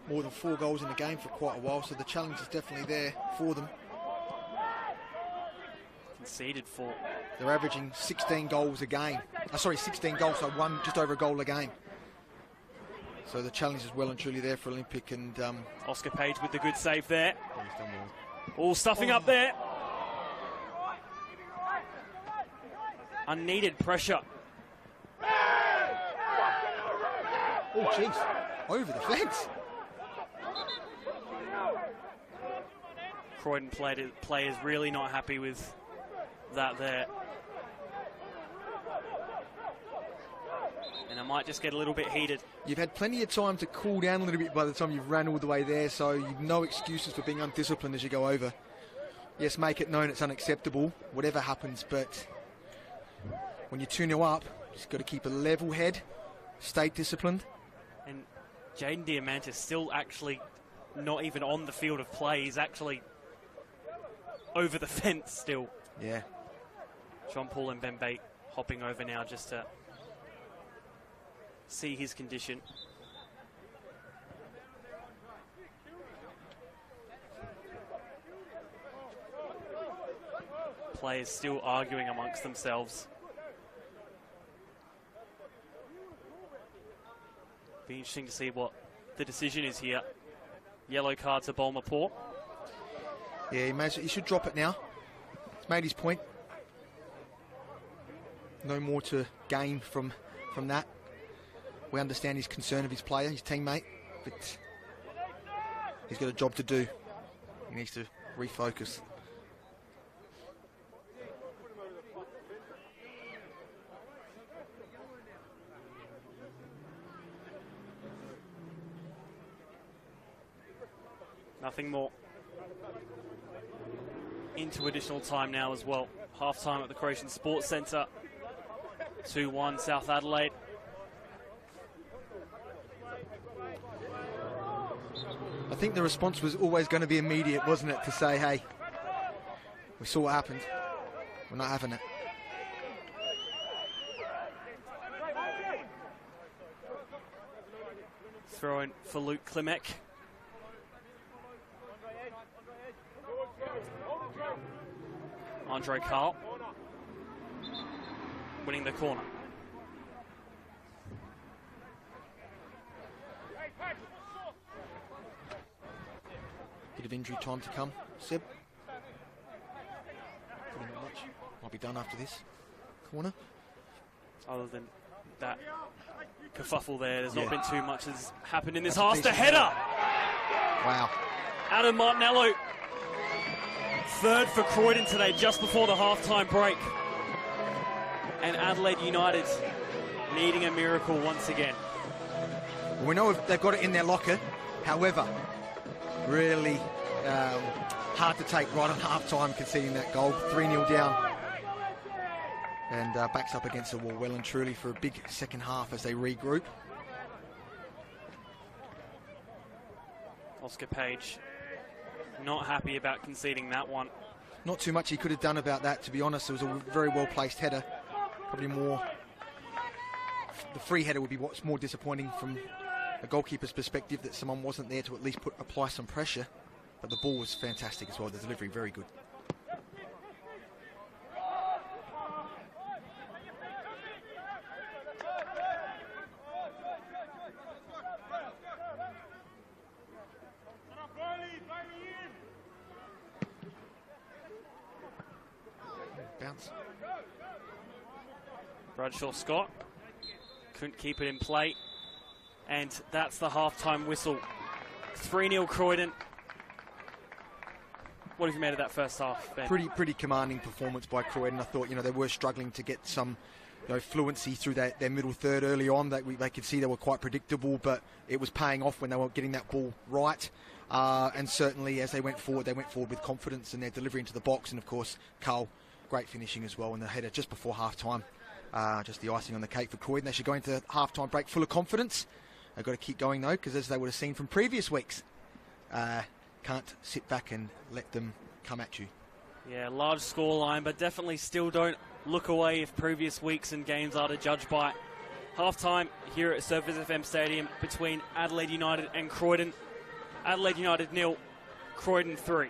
more than 4 goals in the game for quite a while. So the challenge is definitely there for them. conceded 4. They're averaging 16 goals a game. 16 goals, so just over a goal a game. So the challenge is well and truly there for Olympic. And Oscar Page with the good save there. he's done well. All stuffing up there. Unneeded pressure. Oh, jeez. Over the fence. Croydon players really not happy with that there. might just get a little bit heated. You've had plenty of time to cool down a little bit by the time you've ran all the way there, so you've no excuses for being undisciplined as you go over. Yes, make it known it's unacceptable, whatever happens, but when you're 2-0 up, just got to keep a level head, stay disciplined. And Jaden Diamantis still actually not even on the field of play. He's actually over the fence still. Yeah. John Paul and Ben Bate hopping over now just to see his condition. Players still arguing amongst themselves. Be interesting to see what the decision is here. Yellow card to Bolmaport. Yeah, he should drop it now. He's made his point. No more to gain from that. We understand his concern of his player, his teammate, but he's got a job to do. He needs to refocus. Nothing more. Into additional time now as well. Half time at the Croatian Sports Centre. 2-1 South Adelaide. I think the response was always going to be immediate, wasn't it? To say, hey, we saw what happened. We're not having it. Throw in for Luke Klimek. Andre Carl winning the corner. Bit of injury time to come, Seb. Probably not much. Might be done after this corner. Other than that kerfuffle there, there's not Yeah. been too much has happened in this That's a half. The decent header! Wow. Adam Martinello. Third for Croydon today, just before the half-time break. And Adelaide United needing a miracle once again. We know they've got it in their locker. However, really hard to take right on half-time conceding that goal. 3-0 down. And backs up against the wall well and truly for a big second half as they regroup. Oscar Page not happy about conceding that one. Not too much he could have done about that, to be honest. It was a very well-placed header. Probably more... The free header would be what's more disappointing from a goalkeeper's perspective, that someone wasn't there to at least apply some pressure. But the ball was fantastic as well. The delivery, very good. Bounce. Bradshaw Scott couldn't keep it in play. And that's the half-time whistle. 3-0 Croydon. What have you made of that first half, Ben? Pretty commanding performance by Croydon. I thought, they were struggling to get some fluency through their middle third early on. They could see they were quite predictable, but it was paying off when they were getting that ball right. And certainly as they went forward with confidence in their delivery into the box. And of course, Carl, great finishing as well in the header just before half-time. Just the icing on the cake for Croydon. They should go into half-time break full of confidence. They've got to keep going though, because as they would have seen from previous weeks, can't sit back and let them come at you. Yeah, large scoreline, but definitely still don't look away if previous weeks and games are to judge by. Half-time here at Surfers FM Stadium between Adelaide United and Croydon. Adelaide United 0, Croydon 3.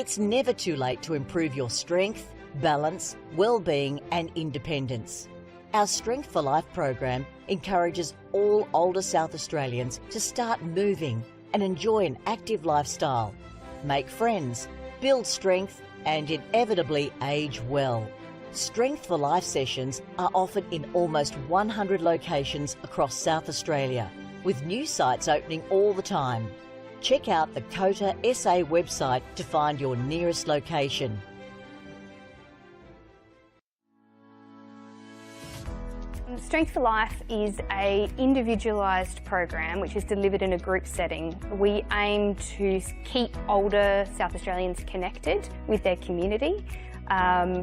It's never too late to improve your strength, balance, well-being and independence. Our Strength for Life program encourages all older South Australians to start moving and enjoy an active lifestyle, make friends, build strength and inevitably age well. Strength for Life sessions are offered in almost 100 locations across South Australia, with new sites opening all the time. Check out the COTA SA website to find your nearest location. Strength for Life is an individualised program which is delivered in a group setting. We aim to keep older South Australians connected with their community,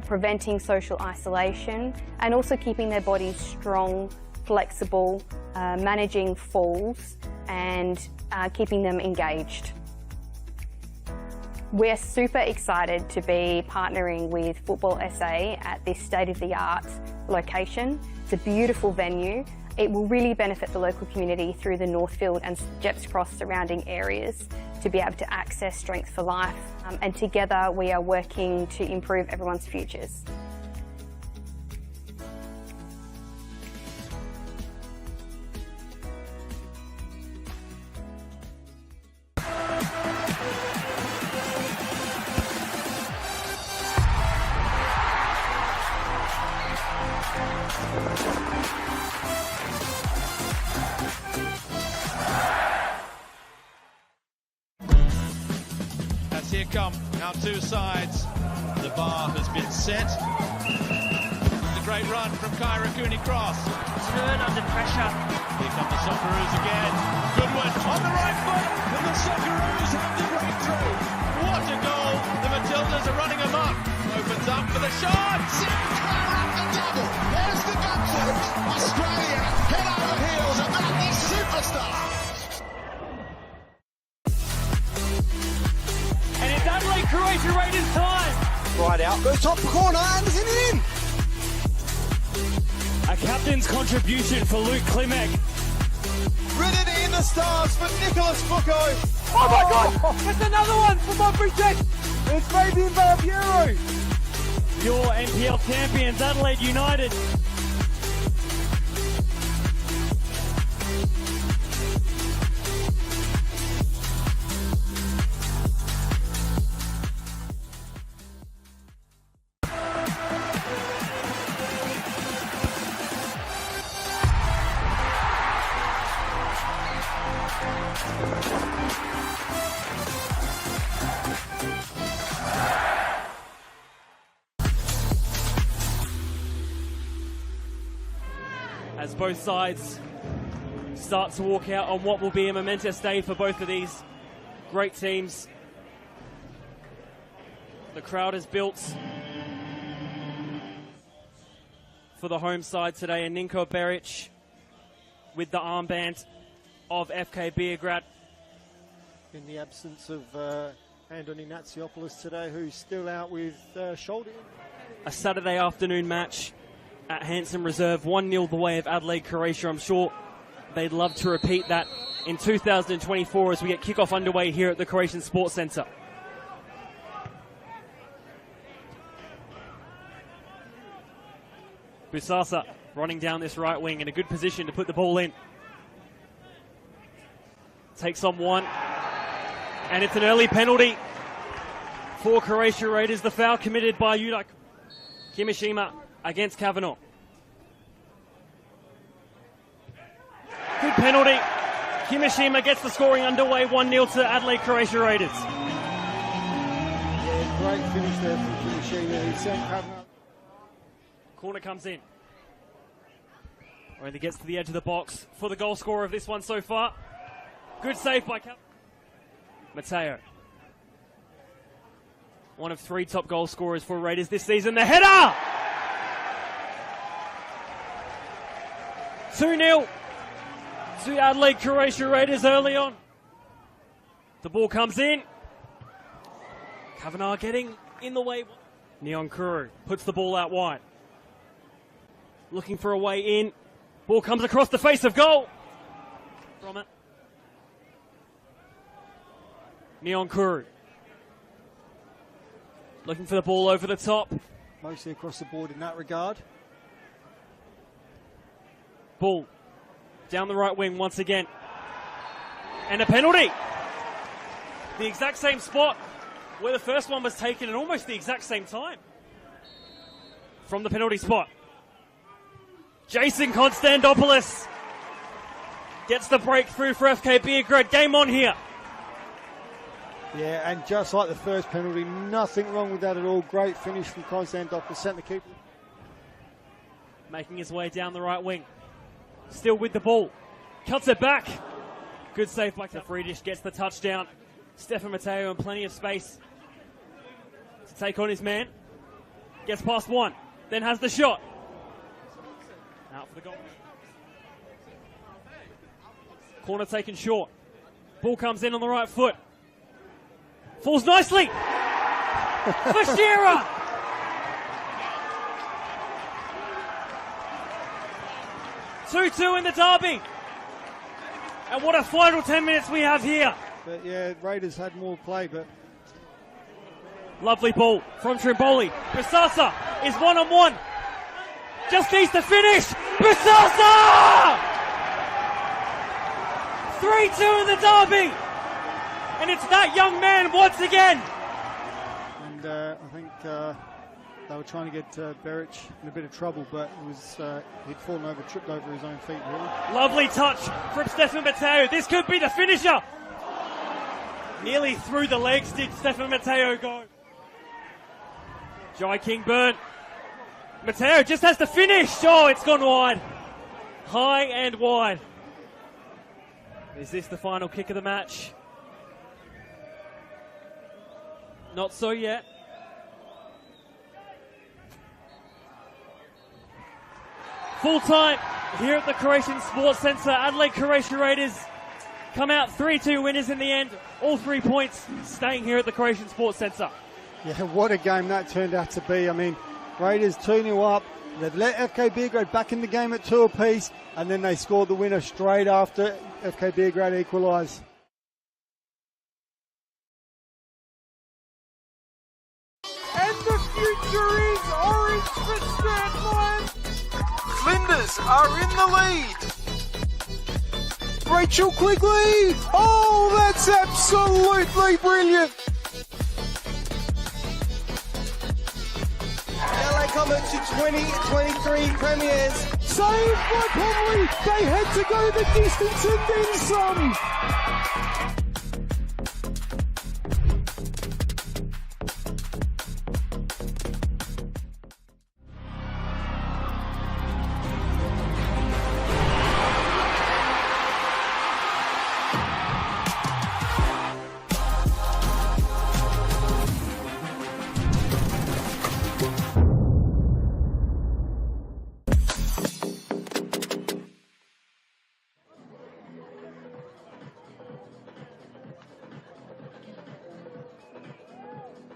preventing social isolation and also keeping their bodies strong, flexible, managing falls and keeping them engaged. We're super excited to be partnering with Football SA at this state-of-the-art location. It's a beautiful venue. It will really benefit the local community through the Northfield and Jeps Cross surrounding areas to be able to access Strength for Life. And together we are working to improve everyone's futures. Here come our two sides. The bar has been set. The great run from Kyra Cooney Cross. Turn under pressure. Here come the Socceroos again. Good one on the right foot, and the Socceroos have the breakthrough. What a goal! The Matildas are running amok. Opens up for the shot. Sinclair at the double. There's the gun foot. Australia head over heels about this superstar. Adelaide, Croatia Raiders time. Right out, goes top corner, and is in. A captain's contribution for Luke Klimek. Written in the stars for Nicholas Foucault. Oh my God! That's another one for my Bridget. It's Fabian Barbiero. Your NPL champions, Adelaide United. As both sides start to walk out on what will be a momentous day for both of these great teams. The crowd is built for the home side today, and Ninko Beric with the armband of FK Beograd. In the absence of Andoni Natsiopoulos today, who's still out with shoulder. A Saturday afternoon match at Hanson Reserve, 1-0 the way of Adelaide Croatia. I'm sure they'd love to repeat that in 2024 as we get kickoff underway here at the Croatian Sports Centre. Busasa running down this right wing in a good position to put the ball in. Takes on one, and it's an early penalty for Croatia Raiders. The foul committed by Yudak Kimishima against Kavanagh. Good penalty. Kimishima gets the scoring underway, 1-0 to Adelaide Croatia Raiders. Yeah, great finish there from Kimishima. He sent Kavanagh. Corner comes in. Only gets to the edge of the box for the goal scorer of this one so far. Good save by Matteo. One of 3 top goal scorers for Raiders this season. The header! 2-0 to Adelaide Croatia Raiders early on. The ball comes in. Kavanagh getting in the way. Neon Kuru puts the ball out wide. Looking for a way in. Ball comes across the face of goal. From it. Neon Kuru. Looking for the ball over the top. Mostly across the board in that regard. Ball down the right wing once again. And a penalty. The exact same spot where the first one was taken at almost the exact same time. From the penalty spot. Jason Konstantopoulos gets the breakthrough for FK Beograd. Game on here. Yeah, and just like the first penalty, nothing wrong with that at all. Great finish from Konstantopoulos, centre keeper. Making his way down the right wing. Still with the ball. Cuts it back. Good save by Friedrich, gets the touchdown. Stefan Matteo in plenty of space to take on his man. Gets past one, then has the shot. Out for the goal. Corner taken short. Ball comes in on the right foot. Falls nicely. For Shearer. Two in the derby. And what a final 10 minutes we have here. But yeah, Raiders had more play, but... Lovely ball from Trimboli. Bisasa is one-on-one. Just needs to finish. Bisasa! 3-2 in the derby. And it's that young man once again. And I think they were trying to get Beric in a bit of trouble, but it was he'd fallen over, tripped over his own feet, really. Lovely touch from Stefan Matteo. This could be the finisher. Nearly through the legs did Stefan Matteo go. Jai King-Byrne. Matteo just has to finish. Oh, it's gone wide. High and wide. Is this the final kick of the match? Not so yet. Full time here at the Croatian Sports Centre. Adelaide Croatia Raiders come out 3-2 winners in the end. All 3 points staying here at the Croatian Sports Centre. Yeah, what a game that turned out to be. I mean, Raiders 2-0 up. They've let FK Beograd back in the game at 2 apiece, and then they scored the winner straight after FK Beograd equalised. And the future is orange for Stratline. Flinders are in the lead. Rachel Quigley. Oh, that's absolutely brilliant. LA Comets to 2023 premiers. Saved by Conley. They had to go the distance and then some.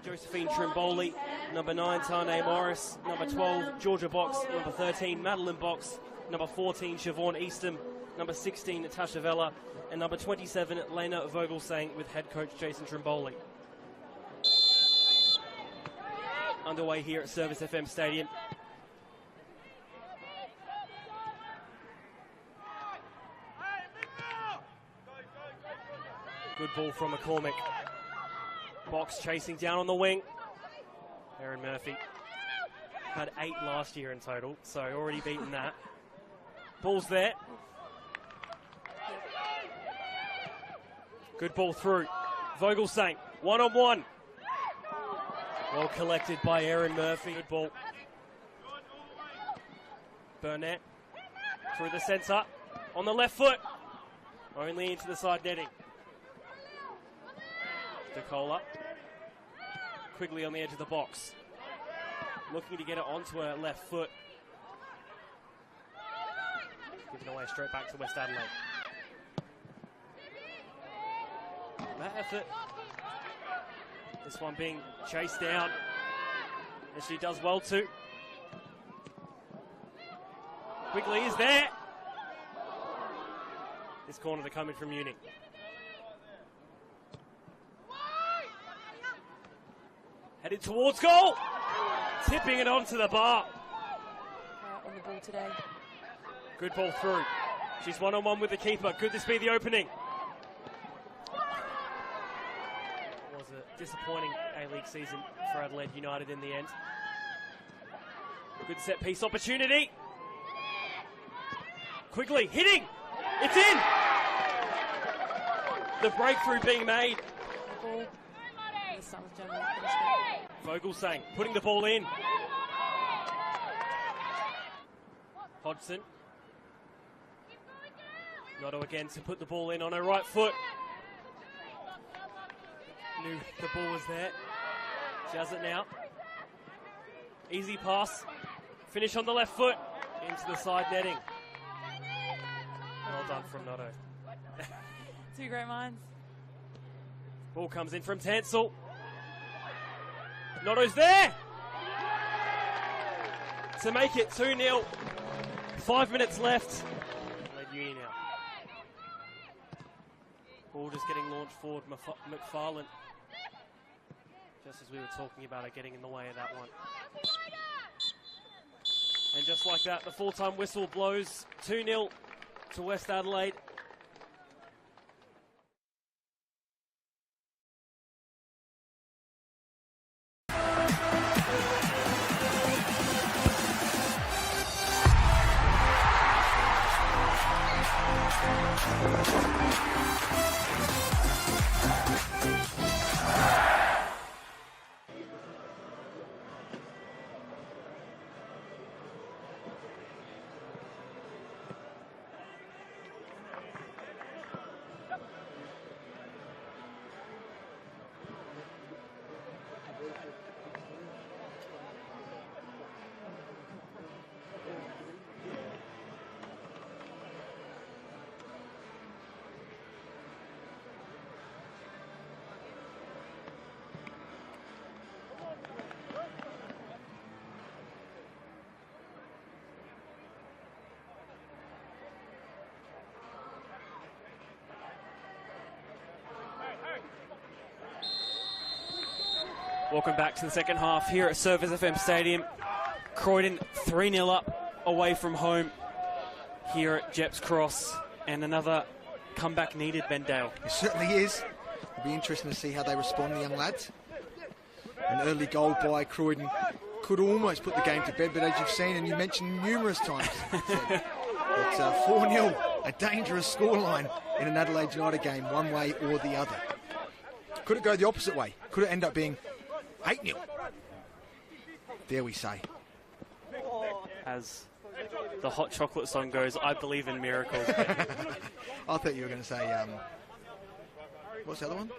Josephine Trimboli, number 9, Tane Morris, number 12, Georgia Box, number 13, Madeline Box, number 14, Siobhan Eastham, number 16, Natasha Vella, and number 27, Lena Vogelsang with head coach Jason Trimboli. Underway here at Service FM Stadium. Good ball from McCormick. Box chasing down on the wing. Aaron Murphy had 8 last year in total, so already beaten that. Ball's there. Good ball through. Vogelsang, one-on-one. Well collected by Aaron Murphy. Good ball. Burnett through the centre. On the left foot. Only into the side netting. DeCola. Quigley on the edge of the box. Looking to get it onto her left foot. Given away straight back to West Adelaide. That effort. This one being chased down. And she does well too. Quigley is there. This corner to come in from Munich. Headed towards goal. Tipping it onto the bar. On the ball today. Good ball through. She's one-on-one with the keeper. Could this be the opening? Was a disappointing A-League season for Adelaide United in the end. Good set piece opportunity. Quickly hitting. It's in. The breakthrough being made. Ball. The Suns general. Vogelsang putting the ball in. Hodgson. Noto again to put the ball in on her right foot. Knew the ball was there. She has it now. Easy pass. Finish on the left foot. Into the side netting. Well done from Noto. Two great minds. Ball comes in from Tansel. Noto's there! To make it 2-0. 5 minutes left. Adelaide Uni now. Ball just getting launched forward. McFarlane. Just as we were talking about it, getting in the way of that one. And just like that, the full-time whistle blows. 2-0 to West Adelaide. Welcome back to the second half here at Surfers FM Stadium. Croydon 3-0 up away from home here at Jeps Cross. And another comeback needed, Ben Dale. It certainly is. It'll be interesting to see how they respond, the young lads. An early goal by Croydon could almost put the game to bed, but as you've seen and you mentioned numerous times, it's 4-0, a dangerous scoreline in an Adelaide United game, one way or the other. Could it go the opposite way? Could it end up being 8-0? Dare we say. As the hot chocolate song goes, I believe in miracles. I thought you were going to say, what's the other one?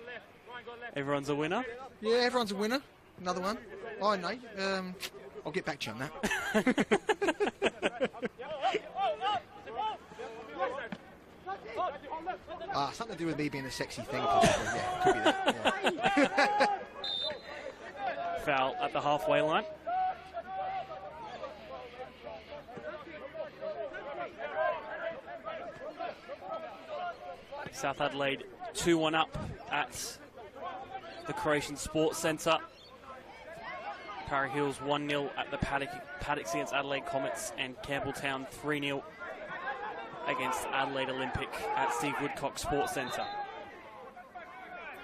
Everyone's a winner? Yeah, everyone's a winner. Another one. Oh, no. I'll get back to you on that. Something to do with me being a sexy thing, possibly. Yeah, could be that. Yeah. Foul at the halfway line. South Adelaide 2-1 up at the Croatian Sports Centre. Para Hills 1-0 at the Paddocks against Adelaide Comets, and Campbelltown 3-0 against Adelaide Olympic at Steve Woodcock Sports Centre.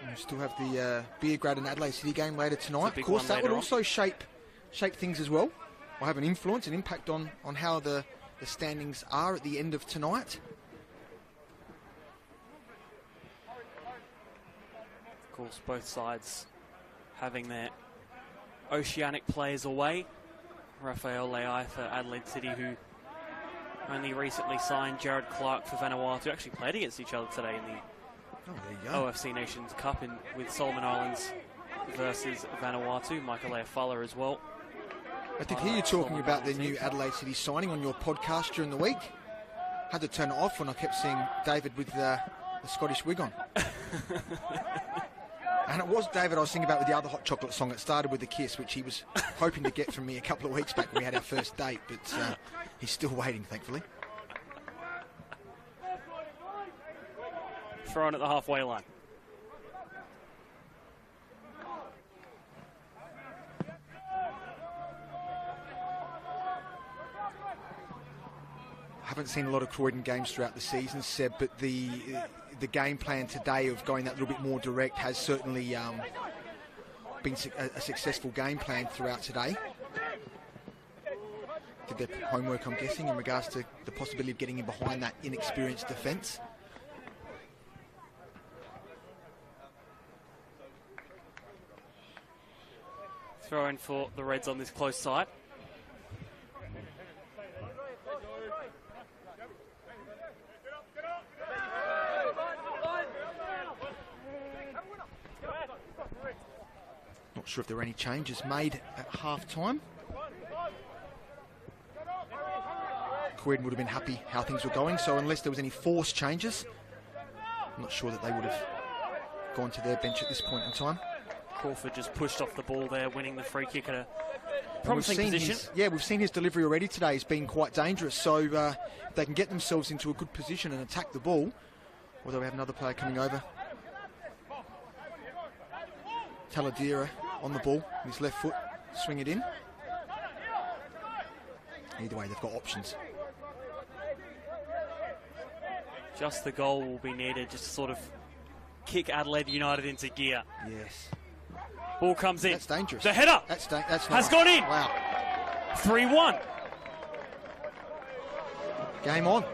We still have the Beergrad and Adelaide City game later tonight. Of course, that would on. also shape things as well, or have an influence, an impact on how the standings are at the end of tonight. Of course, both sides having their Oceanic players away. Rafael Leai for Adelaide City, who only recently signed Jared Clark for Vanuatu. Actually played against each other today in the OFC Nations Cup with Solomon Islands versus Vanuatu. Michael Leafala as well. I did hear you talking about the new Adelaide City signing on your podcast during the week. Had to turn it off when I kept seeing David with the Scottish wig on. And it was David I was thinking about with the other hot chocolate song. It started with a kiss, which he was hoping to get from me a couple of weeks back when we had our first date, but he's still waiting, thankfully. Thrown at the halfway line. haven't seen a lot of Croydon games throughout the season, Seb, but the game plan today of going that little bit more direct has certainly been a successful game plan throughout today. Did their homework, I'm guessing, in regards to the possibility of getting in behind that inexperienced defence. Throw in for the Reds on this close side. Not sure if there were any changes made at half-time. Croydon would have been happy how things were going, so unless there was any forced changes, I'm not sure that they would have gone to their bench at this point in time. Crawford just pushed off the ball there, winning the free kick at a promising position. We've seen his delivery already today has been quite dangerous, so if they can get themselves into a good position and attack the ball, although we have another player coming over. Taladera on the ball with his left foot, swing it in. Either way, they've got options. Just the goal will be needed, just to sort of kick Adelaide United into gear. Yes. Ball comes in. That's dangerous. The header has gone in. Wow. 3-1. Game on.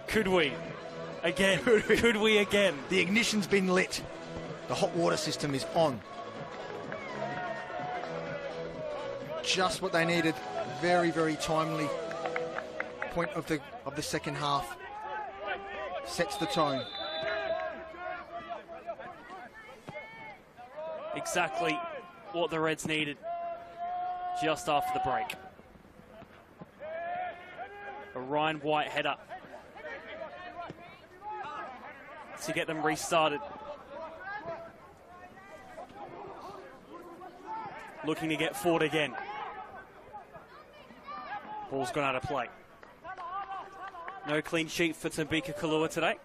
Could we? Again. Could we again? The ignition's been lit. The hot water system is on. Just what they needed. Very, very timely. Point of the second half. Sets the tone. Exactly what the Reds needed just after the break. A Ryan White header to get them restarted. Looking to get forward again. Ball's gone out of play. No clean sheet for Tambika Kalua today.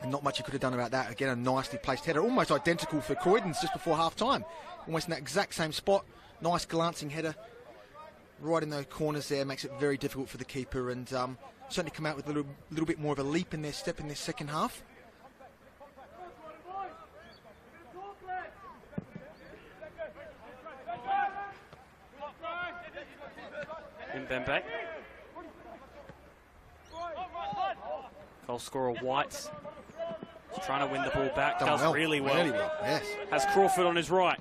And not much he could have done about that. Again, a nicely placed header. Almost identical for Croydon's just before half-time. Almost in that exact same spot. Nice glancing header. Right in those corners there. Makes it very difficult for the keeper. And certainly come out with a little bit more of a leap in their step in this second half. Mbembe. Goal scorer White. He's trying to win the ball back. Does well, really well. Really well, yes. Has Crawford on his right.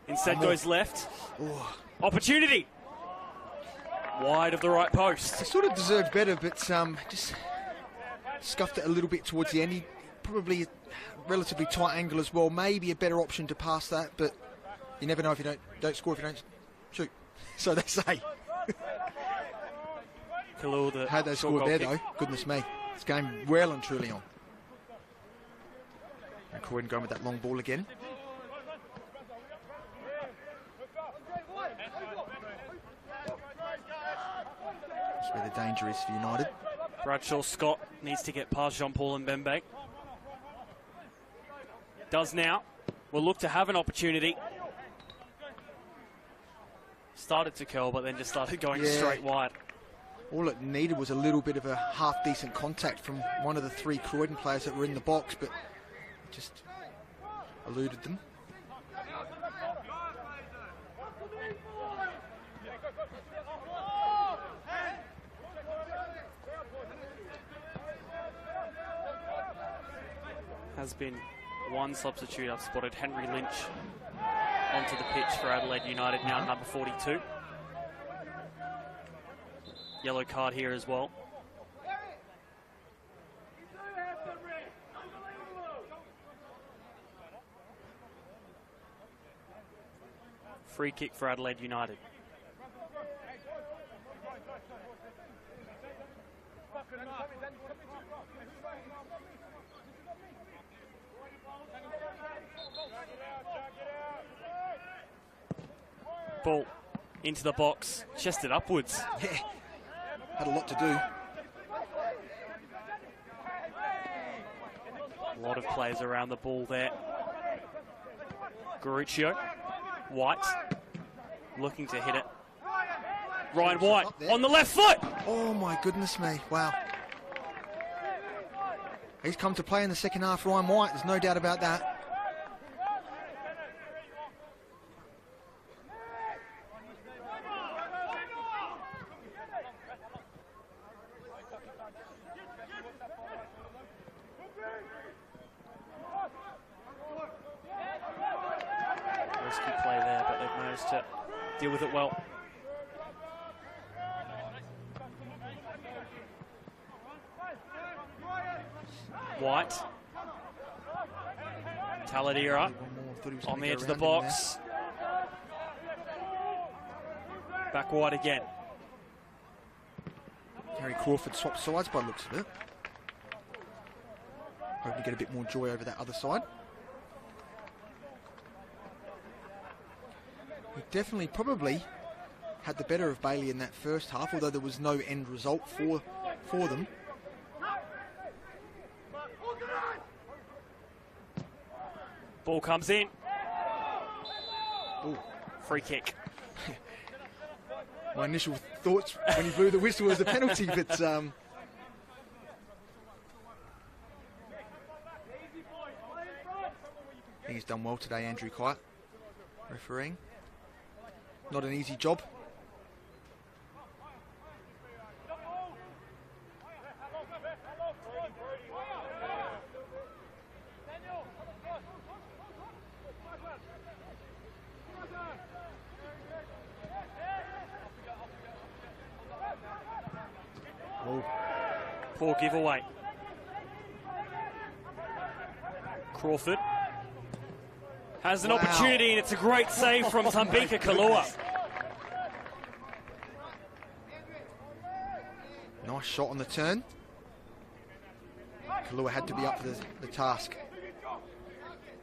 Instead goes left. Ooh. Opportunity. Wide of the right post. He sort of deserved better, but just scuffed it a little bit towards the end. He probably a relatively tight angle as well. Maybe a better option to pass that, but you never know if you don't score if you don't shoot. So they say. Had they scored there, though, goodness me. It's going well and truly on. And Croydon going with that long ball again. That's where the danger is for United. Bradshaw Scott needs to get past Jean-Paul Mbembe. Does now. Will look to have an opportunity. Started to curl, but then just started going straight wide. All it needed was a little bit of a half-decent contact from one of the three Croydon players that were in the box, but it just eluded them. Has been one substitute. I've spotted Henry Lynch onto the pitch for Adelaide United, now number 42. Yellow card here as well. Free kick for Adelaide United. Ball into the box, chested upwards. Yeah, had a lot to do. A lot of players around the ball there. Garuccio, White, looking to hit it. Ryan White on the left foot. Oh my goodness me, wow. He's come to play in the second half, Ryan White, there's no doubt about that. Risky play there, but they've managed to deal with it well. White. Taladira on the edge of the box. Back wide again. Harry Crawford swapped sides by the looks of it. Hoping to get a bit more joy over that other side. He definitely probably had the better of Bailey in that first half, although there was no end result for them. Ball comes in. Ooh. Free kick. My initial thoughts when he blew the whistle was a penalty, but I think he's done well today, Andrew Kite, refereeing. Not an easy job. Oh. Poor giveaway. Crawford has an opportunity, and it's a great save from Tambika Kalua. Nice shot on the turn. Kalua had to be up for the task.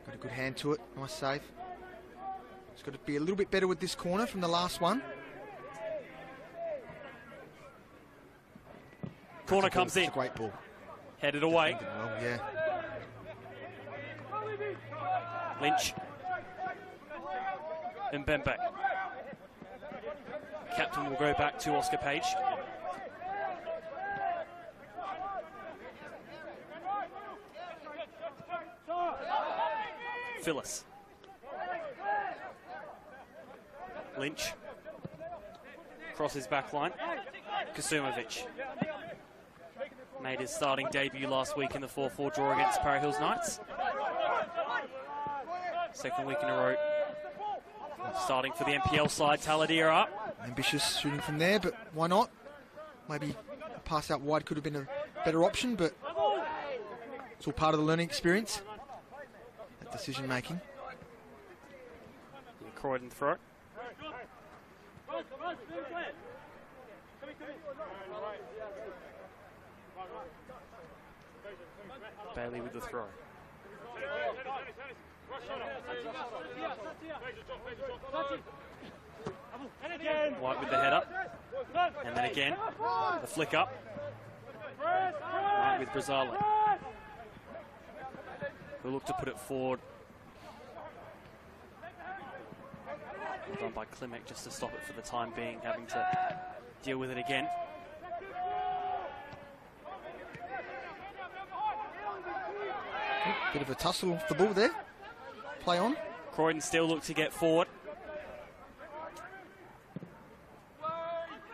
Got a good hand to it. Nice save. It's got to be a little bit better with this corner from the last one. Corner comes in. It's a great ball. Headed away. Well, yeah. Lynch. Mbembe. Captain will go back to Oscar Page. Phyllis. Lynch. Crosses back line. Kasumovic. Made his starting debut last week in the 4-4 draw against Para Hills Knights. Second week in a row. Starting for the NPL side, Taladira. Ambitious shooting from there, but why not? Maybe a pass out wide could have been a better option, but it's all part of the learning experience. That decision making. Croydon throw. Bailey with the throw. White with the header. And then again, the flick up. White with Brazzale. Who look to put it forward. Done by Klimek just to stop it for the time being, having to deal with it again. Bit of a tussle off the ball there. Play on. Croydon still look to get forward.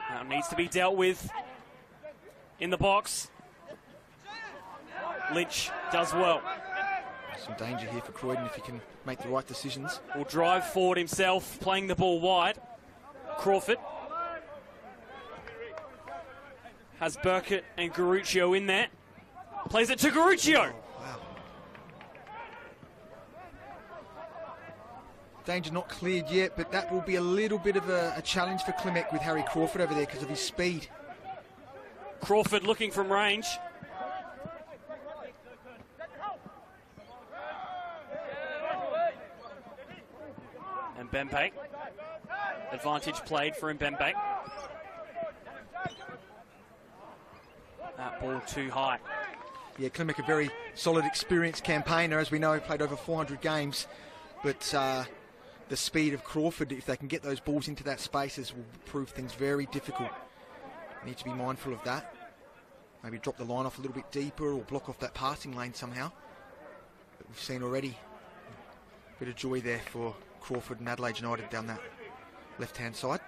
Now needs to be dealt with in the box. Lynch does well. Some danger here for Croydon if he can make the right decisions. Will drive forward himself, playing the ball wide. Crawford has Burkett and Garuccio in there. Plays it to Garuccio. Danger not cleared yet, but that will be a little bit of a challenge for Klimek with Harry Crawford over there because of his speed. Crawford looking from range. And Mbembe. Advantage played for Mbembe. That ball too high. Yeah, Klimek, a very solid, experienced campaigner, as we know, played over 400 games. But the speed of Crawford. If they can get those balls into that spaces, will prove things very difficult. Need to be mindful of that. Maybe drop the line off a little bit deeper or block off that passing lane somehow. But we've seen already a bit of joy there for Crawford and Adelaide United down that left-hand side.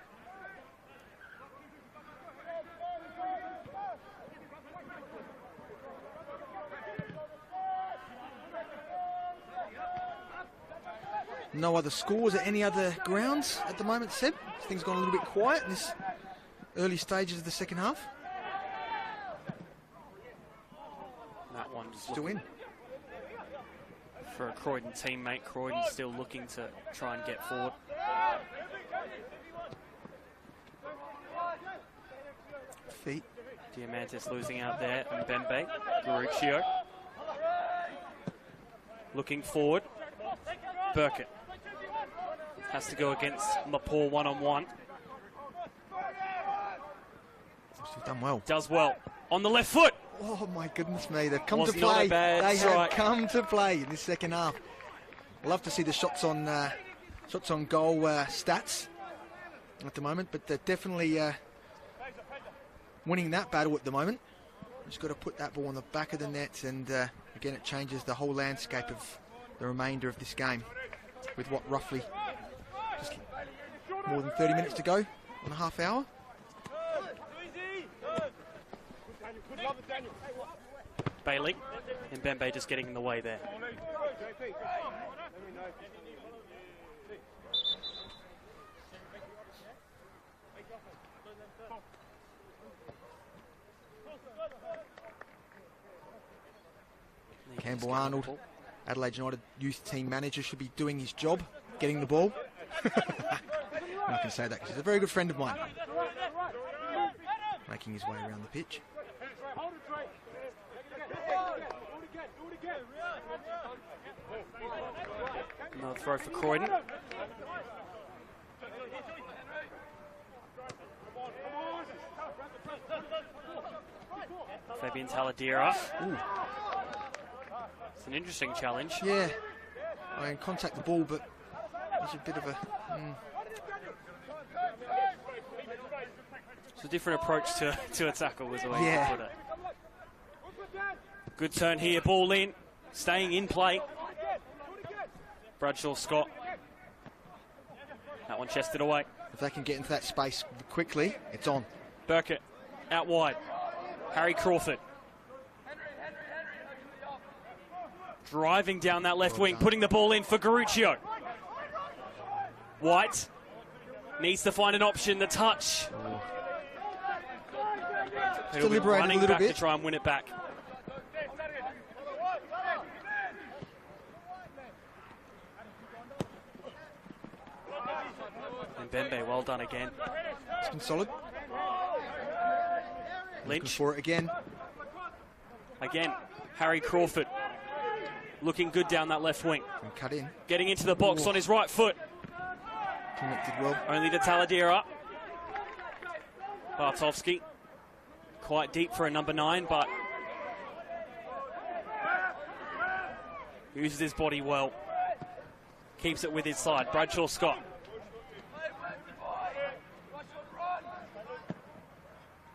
No other scores at any other grounds at the moment, Seb. Things gone a little bit quiet in this early stages of the second half. That one just still in. For a Croydon teammate, Croydon still looking to try and get forward. Feet. Diamantis losing out there, and Mbembe. Garuccio. Looking forward. Burkett. Has to go against Mapor one-on-one. She's done well. Does well. On the left foot. Oh my goodness me, they've come Was to not play. a bad They strike. have come to play in this second half. Love to see the shots on goal stats at the moment, but they're definitely winning that battle at the moment. Just got to put that ball on the back of the net, and again it changes the whole landscape of the remainder of this game. With what, roughly just more than 30 minutes to go on a half hour. Bailey. And Mbembe just getting in the way there. Campbell Arnold, Adelaide United youth team manager, should be doing his job, getting the ball. I can say that because he's a very good friend of mine. Making his way around the pitch. Another throw for Croydon. Fabian Taladera. Ooh. It's an interesting challenge. Yeah, I mean, contact the ball, but there's a bit of a... It's a different approach to a tackle, was the way Yeah. you put it. Good turn here, ball in, staying in play. Bradshaw Scott. That one chested away. If they can get into that space quickly, it's on. Burkett out wide. Harry Crawford. Driving down that left wing, putting the ball in for Garuccio. White needs to find an option, the touch. He'll be Deliberating running a little back bit. to try and win it back. And Mbembe, well done again. It's been solid. Lynch. Looking for it again. Again, Harry Crawford. Looking good down that left wing. And cut in. Getting into the box Ooh. on his right foot. Connected well. Only to Taladera. Bartovsky. Quite deep for a number 9, but uses his body well. Keeps it with his side. Bradshaw Scott.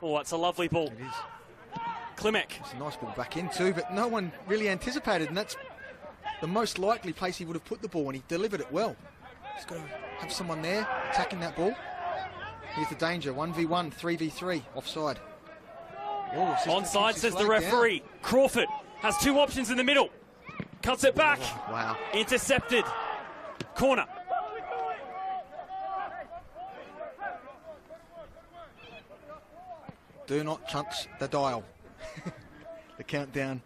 Oh, that's a lovely ball. It is. Klimek. It's a nice ball back in too, but no one really anticipated, and that's the most likely place he would have put the ball, and he delivered it well. He's got to have someone there attacking that ball. Here's the danger, 1v1, 3v3, offside. Oh, assistant Onside, keeps his says the flag referee. down. Crawford has 2 options in the middle. Cuts it back. Wow. Intercepted. Corner. Do not touch the dial. The countdown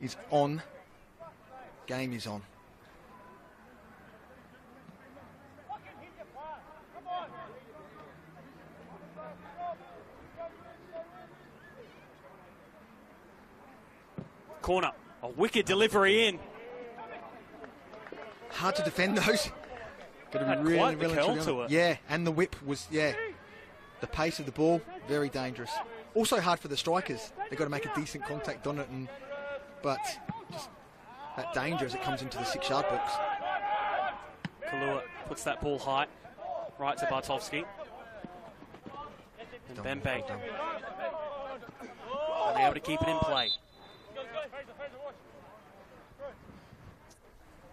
is on. Game is on. Corner. A wicked delivery in. Hard to defend those. Got to Had be really, quite the really curl on to it. Yeah, and the whip was, yeah. The pace of the ball, very dangerous. Also hard for the strikers. They've got to make a decent contact on it, but just that danger as it comes into the 6-yard box. Kalua Puts that ball high, right to Bartovsky. And Bembe unable to keep it in play.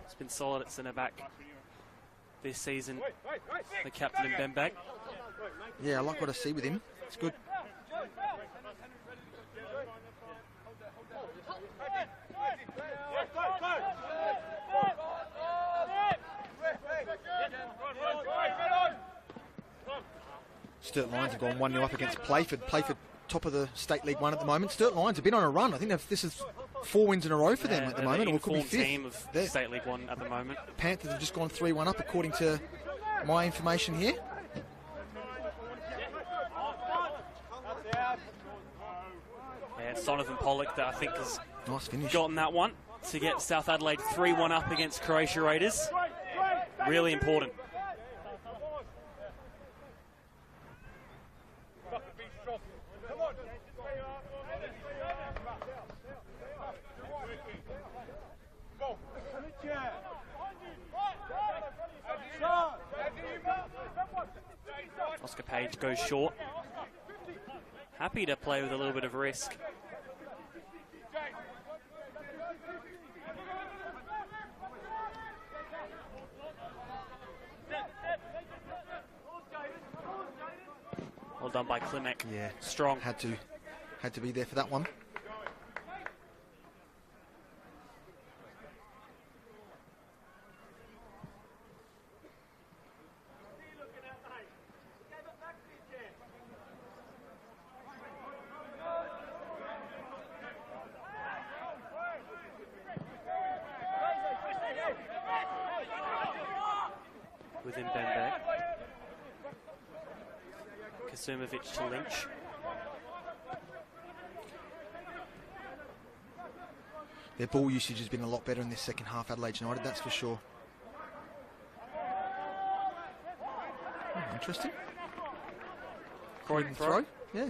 It's been solid at centre back this season, the captain in Bembe. Yeah, I like what I see with him. It's good. Sturt Lions have gone 1-0 up against Playford. Playford top of the State League 1 at the moment. Sturt Lions have been on a run. I think this is 4 wins in a row for them at the moment, or it could be 5th. Team of State League 1 at the moment. Panthers have just gone 3-1 up according to my information here. Yeah, Sonovan Pollock that I think has nice finish. Gotten that one to get South Adelaide 3-1 up against Croatia Raiders. Really important. Oscar Page goes short. Happy to play with a little bit of risk. Well done by Klimek. Yeah, strong. Had to be there for that one. Within Bembe. Kasumovic to Lynch. Their ball usage has been a lot better in this second half, Adelaide United, that's for sure. Interesting. Croydon throw. Yeah.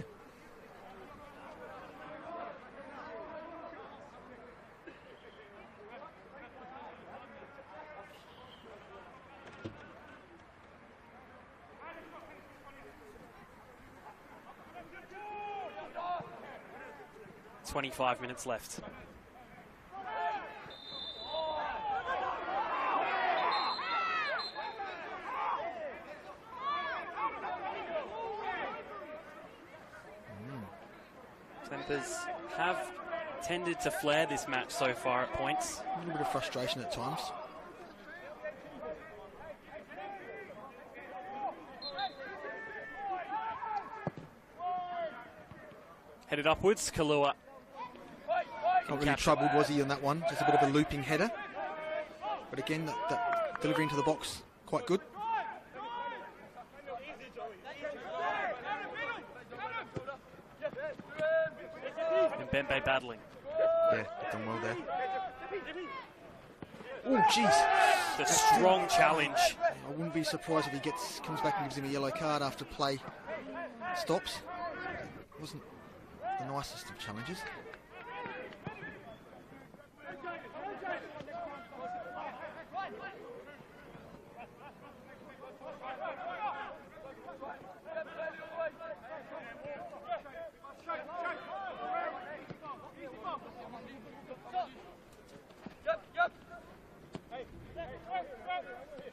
.25 minutes left. Tempers have tended to flare this match so far at points. A little bit of frustration at times. Headed upwards, Kalua. Not really troubled, was he, on that one? Just a bit of a looping header. But again, that delivery into the box, quite good. And Bembe battling. Yeah, done well there. Oh, jeez. The strong challenge. I wouldn't be surprised if he comes back and gives him a yellow card after play stops. Wasn't the nicest of challenges.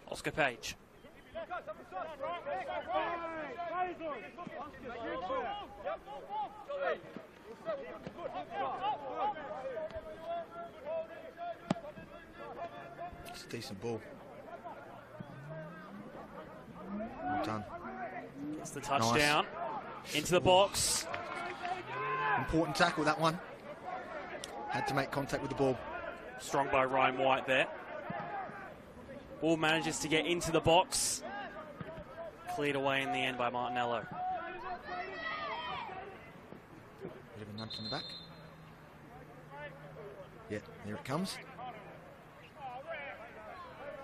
Oscar Page. It's a decent ball. Well done. Gets the touchdown. Nice. Into the box. Important tackle, that one. Had to make contact with the ball. Strong by Ryan White there. Ball manages to get into the box. Cleared away in the end by Martinello. Bit of a nudge in the back. Yeah, here it comes.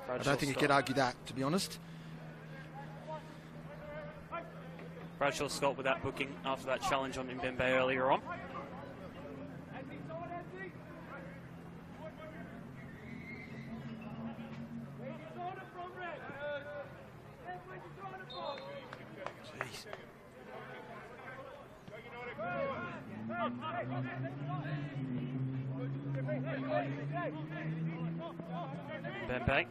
Bradshaw I don't think you could argue that, to be honest. Bradshaw Scott with that booking after that challenge on Mbembe earlier on. Bembe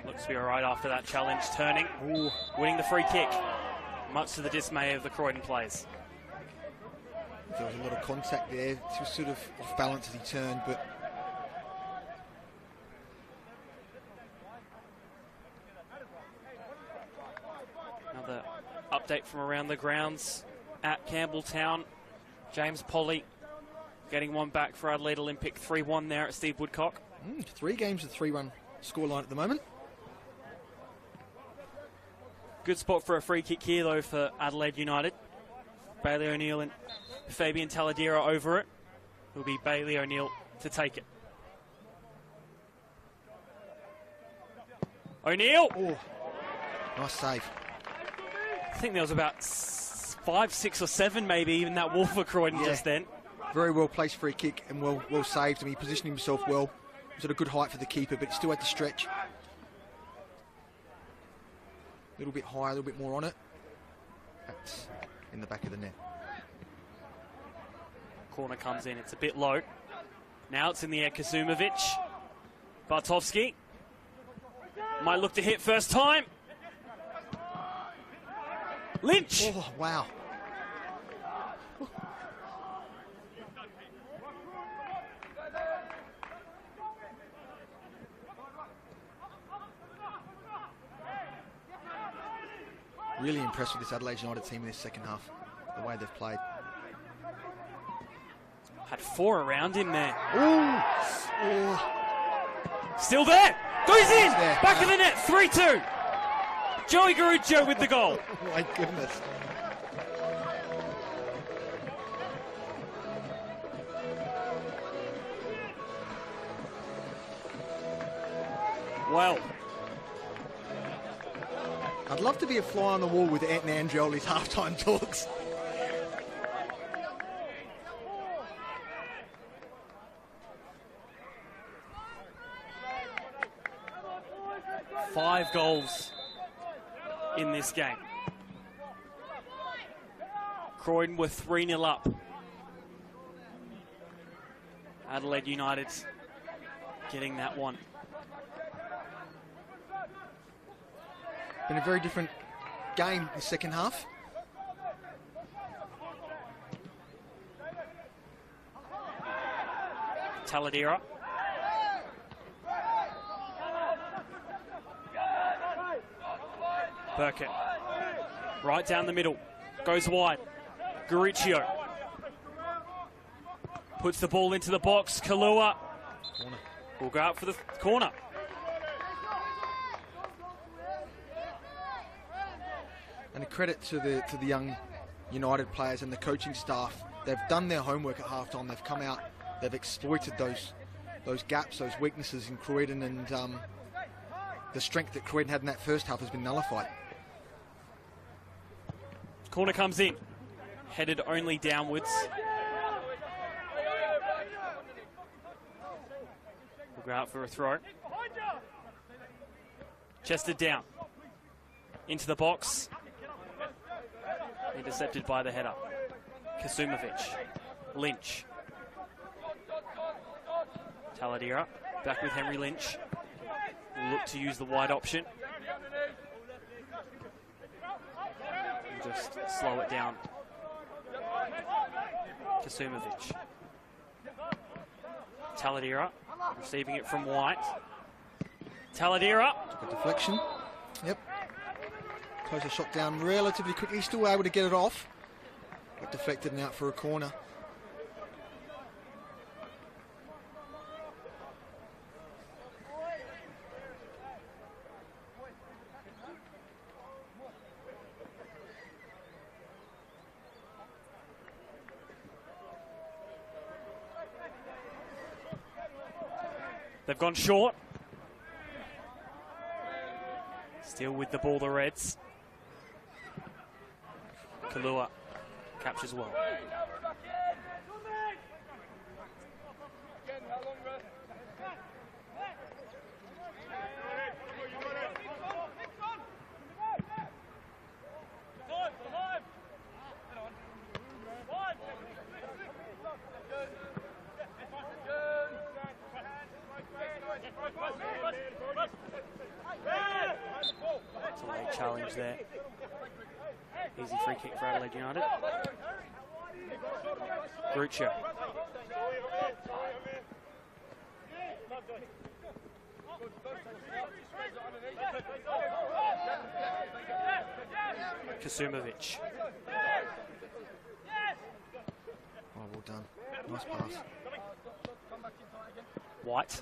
looks to be all right after that challenge, turning, winning the free kick, much to the dismay of the Croydon players. There was a lot of contact there. He was sort of off balance as he turned, but another update from around the grounds at Campbelltown. James Polly getting one back for Adelaide Olympic, 3-1 there at Steve Woodcock. 3 games with 3-1 scoreline at the moment. Good spot for a free kick here, though, for Adelaide United. Bailey O'Neill and Fabian Taladera over it. It'll be Bailey O'Neill to take it. O'Neill! Oh, nice save. I think there was about 5, 6 or 7 maybe in that wall for Croydon just then. Very well placed free kick and well saved. I mean, he positioned himself well. He was at a good height for the keeper, but he still had to stretch. A little bit higher, a little bit more on it. That's in the back of the net. Corner comes in, it's a bit low. Now it's in the air, Kazumovic. Bartovsky might look to hit first time. Lynch! Oh, wow. Really impressed with this Adelaide United team in this second half, the way they've played. Had 4 around him there. Ooh. Still there! Goes in! Back of the net, 3-2. Joey Garuccio with the goal. Oh my goodness. Well, I'd love to be a fly on the wall with Ant and Andrioli's halftime talks. Five goals in this game. Croydon were 3-0 up. Adelaide United getting that one. Been a very different game the second half. Taladera. Burkett. Right down the middle. Goes wide. Garuccio. Puts the ball into the box. Kalua will go out for the corner. And a credit to the young United players and the coaching staff. They've done their homework at halftime. They've come out. They've exploited those gaps, those weaknesses in Croydon, and the strength that Croydon had in that first half has been nullified. Corner comes in. Headed only downwards. We'll go out for a throw. Chested down. Into the box. Intercepted by the header. Kasumovic. Lynch. Taladera. Back with Henry Lynch. Will look to use the wide option. And just slow it down. Kasumovic. Taladera. Receiving it from White. Taladera. Took a deflection. Yep. Close the shot down relatively quickly. Still able to get it off. But deflected and out for a corner. They've gone short. Still with the ball, the Reds. Kalua captures well. Easy free kick for Adelaide United. Gruccio. Kasumovic. Oh, well done. Nice pass. White.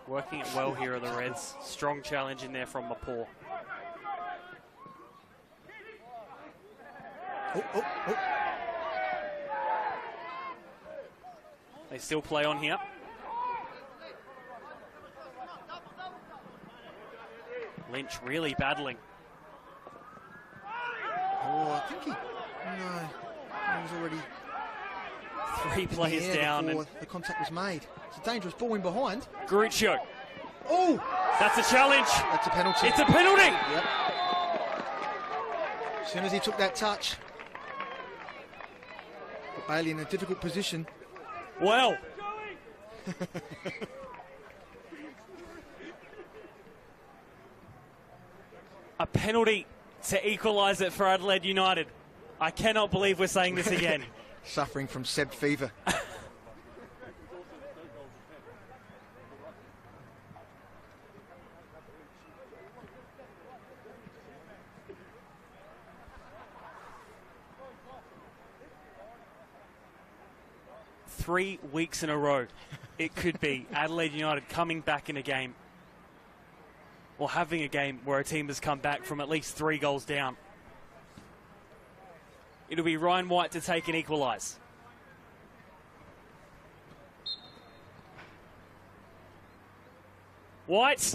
Working it well here are the Reds. Strong challenge in there from Mapor. They still play on here. Lynch really battling. Oh, I think he was already 3 players down. And the contact was made. It's a dangerous ball in behind. Gruccio. Oh! That's a challenge. That's a penalty. It's a penalty. Yep. As soon as he took that touch, put Bailey in a difficult position. Well. A penalty to equalise it for Adelaide United. I cannot believe we're saying this again. Suffering from Seb fever. Three weeks in a row, it could be Adelaide United coming back in a game, or having a game where a team has come back from at least 3 goals down. It'll be Ryan White to take and equalise. White.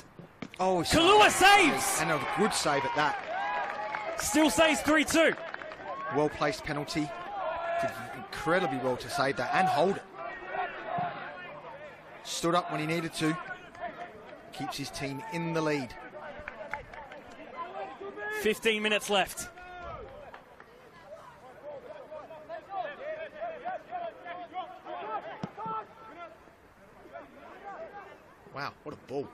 Oh, Kalua saves! And a good save at that. Still saves 3-2. Well-placed penalty. Did incredibly well to save that and hold it. Stood up when he needed to. Keeps his team in the lead. 15 minutes left. Wow, what a ball.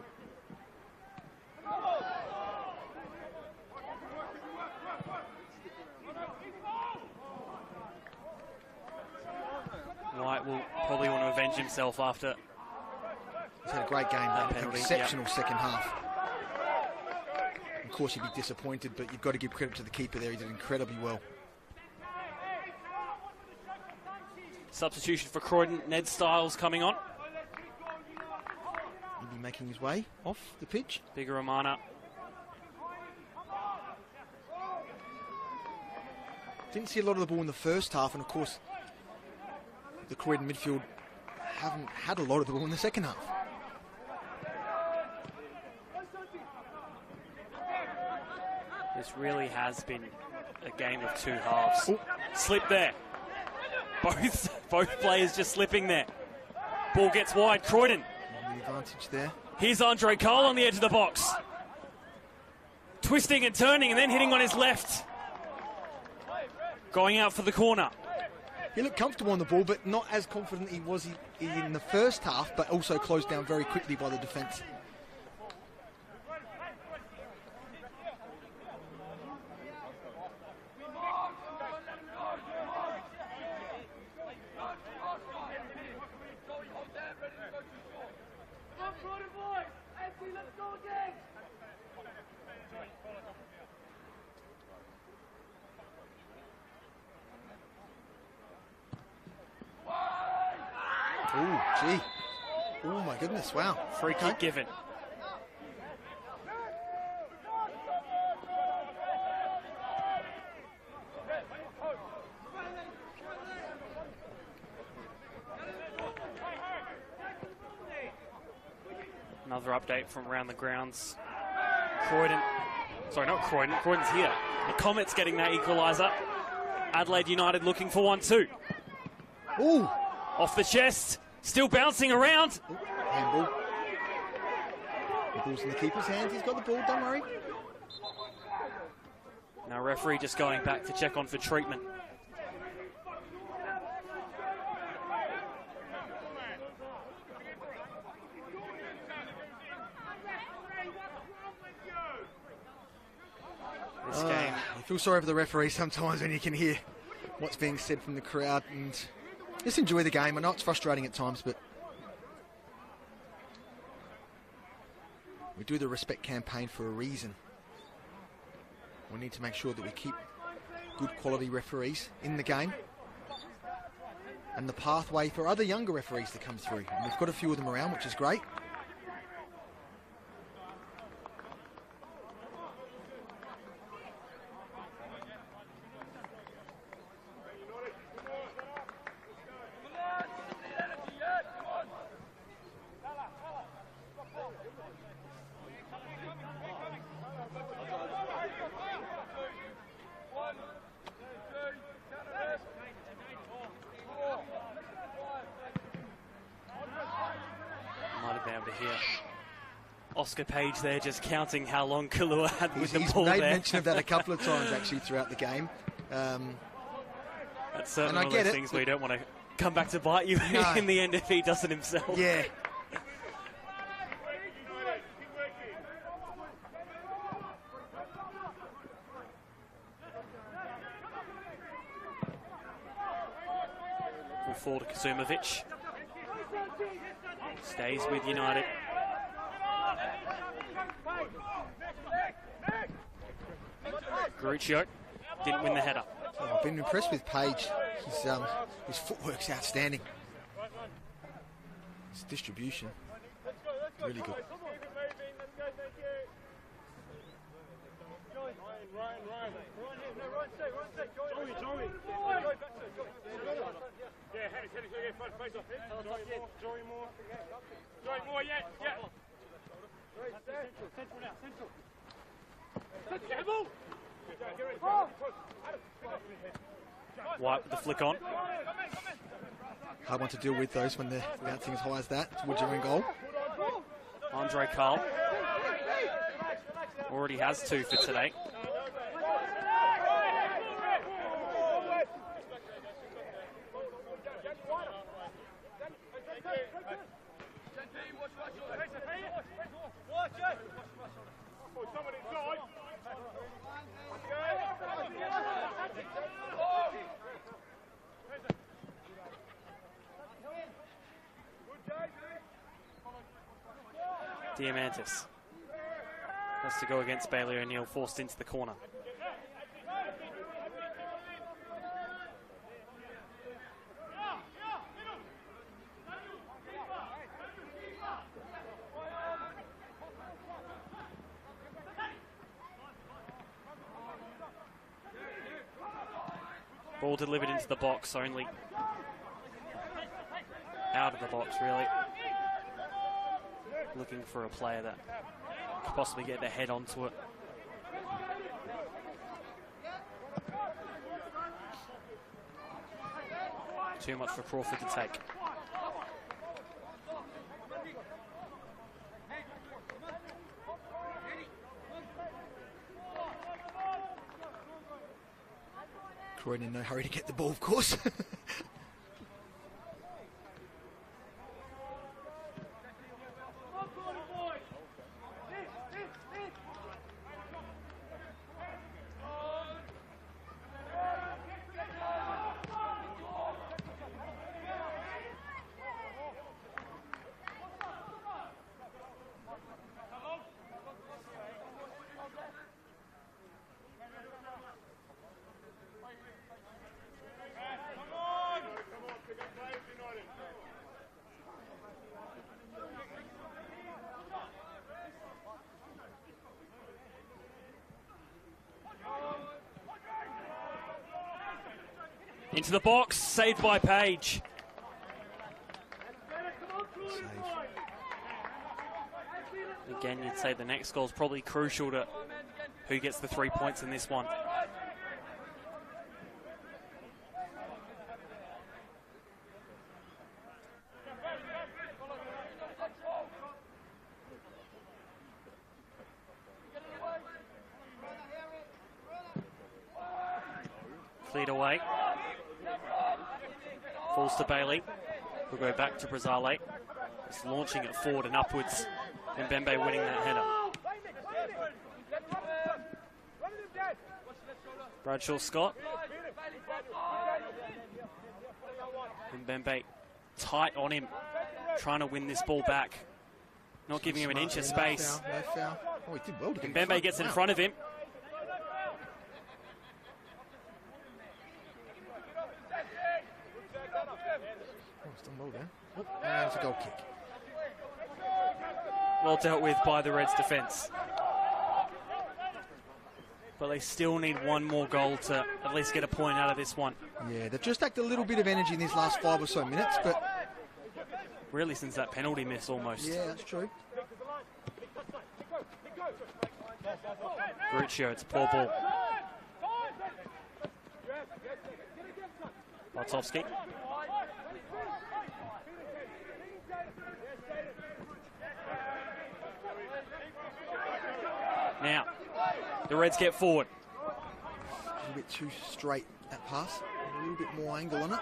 White will probably want to avenge himself after. He's had a great game, penalty, exceptional second half. Of course, you'd be disappointed, but you've got to give credit to the keeper there. He did incredibly well. Substitution for Croydon, Ned Stiles coming on. He'll be making his way off the pitch. Bigger Romana. Didn't see a lot of the ball in the first half, and of course, the Croydon midfield haven't had a lot of the ball in the second half. This really has been a game of 2 halves. Ooh. Slip there. Both players just slipping there. Ball gets wide. Croydon. The advantage there. Here's Andre Cole on the edge of the box. Twisting and turning and then hitting on his left. Going out for the corner. He looked comfortable on the ball, but not as confident he was in the first half, but also closed down very quickly by the defence. Oh, gee. Oh, my goodness, wow. Free kick given. Another update from around the grounds. Croydon. Sorry, not Croydon. Croydon's here. The Comets getting that equaliser. Adelaide United looking for 1-2. Ooh. Off the chest. Still bouncing around. Ooh, handball. The ball's in the keeper's hands. He's got the ball, don't worry. Now referee just going back to check on for treatment. feel sorry for the referee sometimes when you can hear what's being said from the crowd, and just enjoy the game. I know it's frustrating at times, but we do the respect campaign for a reason. We need to make sure that we keep good quality referees in the game and the pathway for other younger referees to come through. And we've got a few of them around, which is great. Oscar Page there just counting how long Kalua had with the ball there. He's made mention of that a couple of times actually throughout the game. That's certainly one of those things where you don't want to come back to bite you in the end if he does it himself. Yeah. Full forward to Kazumovic. Stays with United. Garuccio didn't win the header. Oh, I've been impressed with Page. His footwork's outstanding. His distribution, really good. White with the flick on. Hard one to deal with those when they're bouncing as high as that towards your own goal. Andre Carl already has 2 for today. Diamantis has to go against Bailey O'Neill, forced into the corner. Ball delivered into the box, only out of the box, really. Looking for a player that could possibly get their head onto it. Too much for Crawford to take. Croydon in no hurry to get the ball, of course. Into the box, saved by Page. Again, you'd say the next goal is probably crucial to who gets the 3 points in this one. Cleared away. Falls to Bailey. We'll go back to Brazale. It's launching it forward and upwards. And Mbembe winning that header. Bradshaw Scott. Mbembe tight on him, trying to win this ball back. Not giving him an inch of space. No foul. Oh, he did well to get Mbembe gets in front of him. Oh, it's done well there. Oh, and it's a goal kick. Well dealt with by the Reds' defence. But they still need one more goal to at least get a point out of this one. Yeah, they've just lacked a little bit of energy in these last 5 or so minutes, but... Really since that penalty miss almost. Yeah, that's true. Gruccio, it's a poor ball. Bartovsky. Now, the Reds get forward. A little bit too straight, that pass. A little bit more angle on it.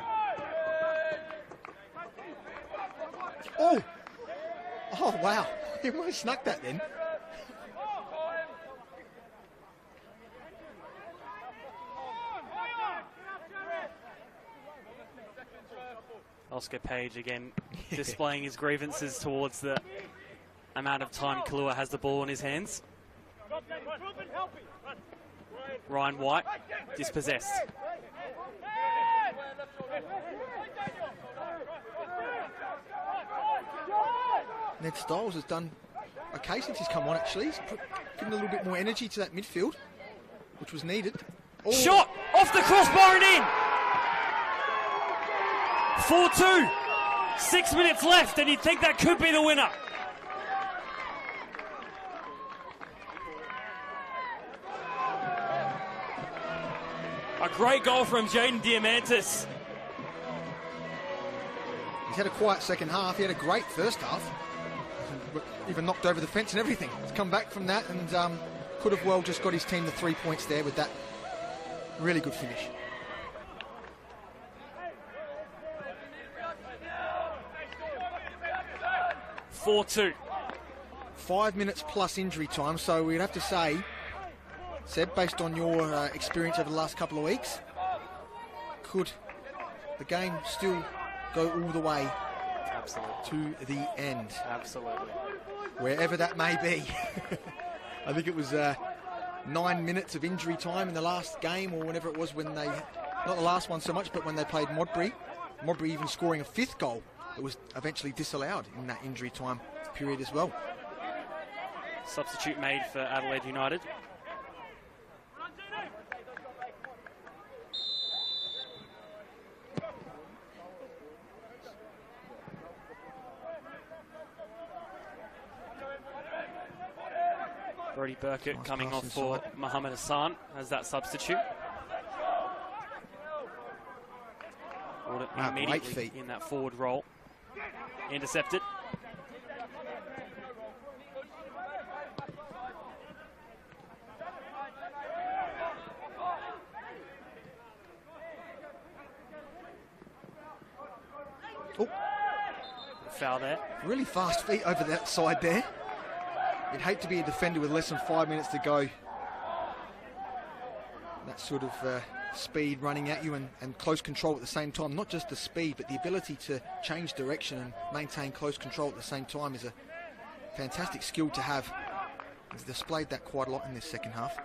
Oh! Oh, wow. He almost snuck that then. Oscar Page again displaying his grievances towards the amount of time Kalua has the ball in his hands. Ryan White dispossessed. Ned Stiles has done okay since he's come on, actually. He's given a little bit more energy to that midfield, which was needed. Oh. Shot off the crossbar and in! 4-2. 6 minutes left, and you'd think that could be the winner. A great goal from Jaden Diamantis. He's had a quiet second half. He had a great first half. Even knocked over the fence and everything. He's come back from that and could have well just got his team the 3 points there with that really good finish. (4-2). 5 minutes plus injury time, so we'd have to say, Seb, based on your experience over the last couple of weeks, could the game still go all the way to the end? Absolutely. Wherever that may be. I think it was 9 minutes of injury time in the last game, or whenever it was when they, not the last one so much, but when they played Modbury. Modbury even scoring a 5th goal that was eventually disallowed in that injury time period as well. Substitute made for Adelaide United. Brody Burkett Nice coming pass off for inside. Mohammed Hassan as that substitute. Great Immediately feet. in that forward role. Intercepted. Oh. Foul there. Really fast feet over that side there. You'd hate to be a defender with less than 5 minutes to go. That sort of speed running at you and close control at the same time. Not just the speed, but the ability to change direction and maintain close control at the same time is a fantastic skill to have. He's displayed that quite a lot in this second half.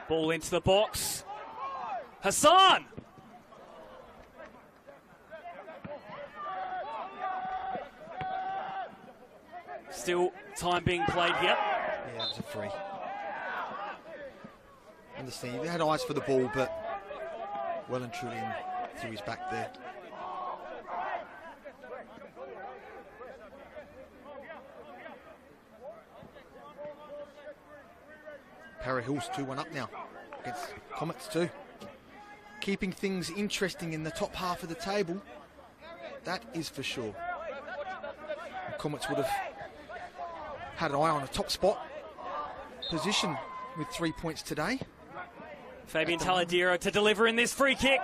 Ball into the box. Hassan! Still time being played here. Yeah, that was a free. Understand, he had eyes for the ball, but well and truly in through his back there. Para Hills 2-1 up now against Comets too. Keeping things interesting in the top half of the table, that is for sure. And Comets would have had an eye on a top spot position with 3 points today. Fabian Taladero to deliver in this free kick.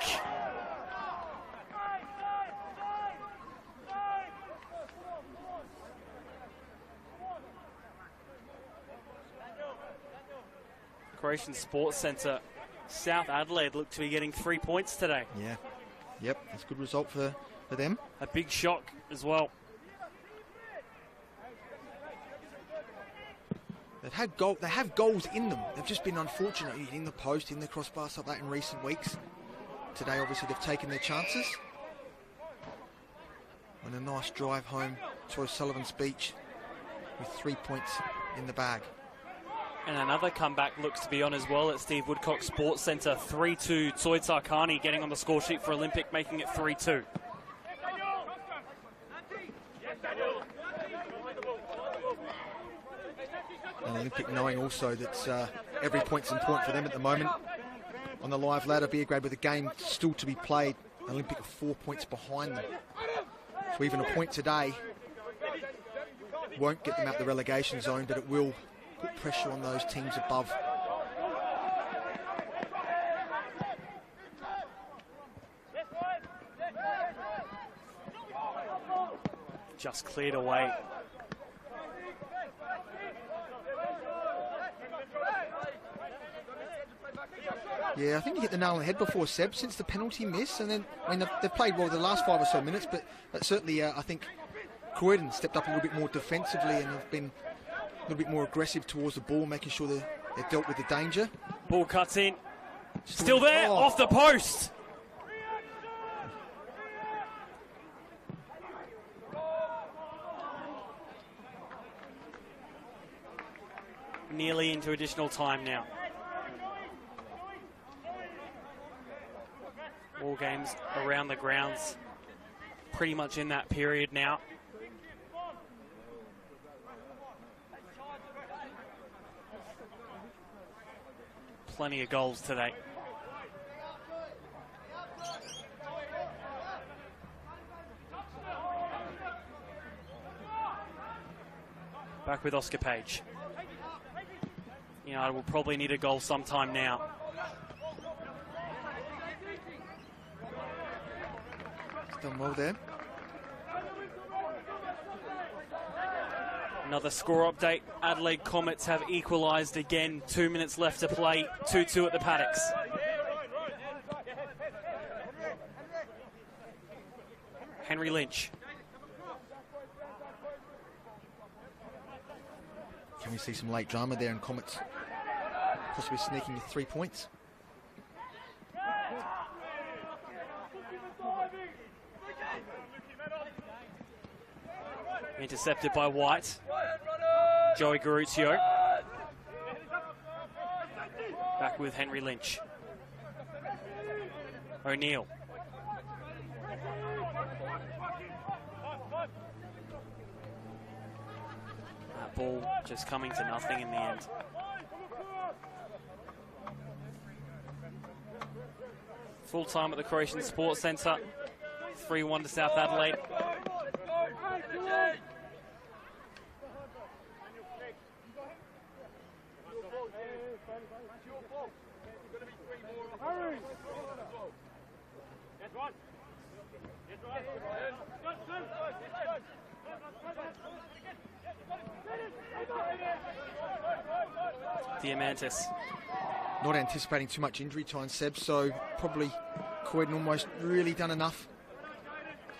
Croydon Sports Centre, South Adelaide look to be getting 3 points today. Yeah. Yep, that's a good result for them. A big shock as well. They have goals in them. They've just been unfortunate in the post, in the crossbar, stuff like that in recent weeks. Today, obviously, they've taken their chances. And a nice drive home to O'Sullivan's Beach with 3 points in the bag. And another comeback looks to be on as well at Steve Woodcock Sports Centre. 3-2. Tsoid Sarkani getting on the score sheet for Olympic, making it 3-2. And Olympic knowing also that every point's important for them at the moment. On the live ladder, Beer Grade with a game still to be played. Olympic are 4 points behind them. So even a point today won't get them out the relegation zone, but it will put pressure on those teams above. Just cleared away. Yeah, I think you hit the nail on the head before, Seb, since the penalty miss. And then, I mean, they've played well the last 5 or so minutes, but certainly I think Croydon stepped up a little bit more defensively and have been a little bit more aggressive towards the ball, making sure they're dealt with the danger. Ball cuts in. Still there, off the post. Nearly into additional time now. All games around the grounds pretty much in that period now. Plenty of goals today. Back with Oscar Page. United will probably need a goal sometime now. Done well there. Another score update. Adelaide Comets have equalised again. 2 minutes left to play. 2-2 at the Paddocks. Henry Lynch. Can we see some late drama there, and Comets possibly sneaking 3 points? Intercepted by White. Joey Garuzio. Back with Henry Lynch. O'Neill. That ball just coming to nothing in the end. Full time at the Croydon Sports Centre. 3-1 to South Adelaide. Diamantis. Not anticipating too much injury time, Seb, so probably Croydon almost really done enough.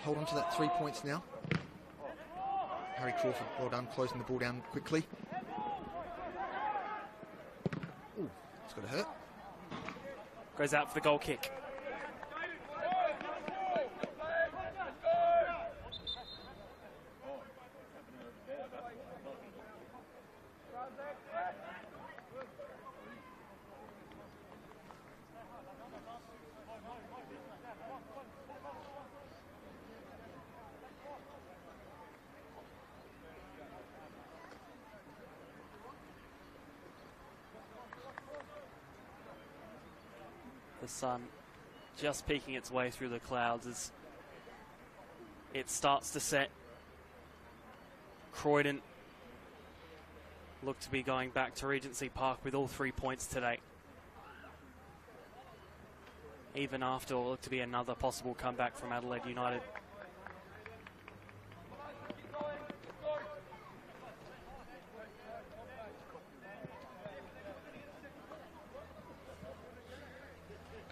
Hold on to that 3 points now. Harry Crawford, well done, closing the ball down quickly. Ooh, it's got to hurt. Goes out for the goal kick. The sun just peeking its way through the clouds as it starts to set. Croydon look to be going back to Regency Park with all 3 points today. Even after what looked to be another possible comeback from Adelaide United.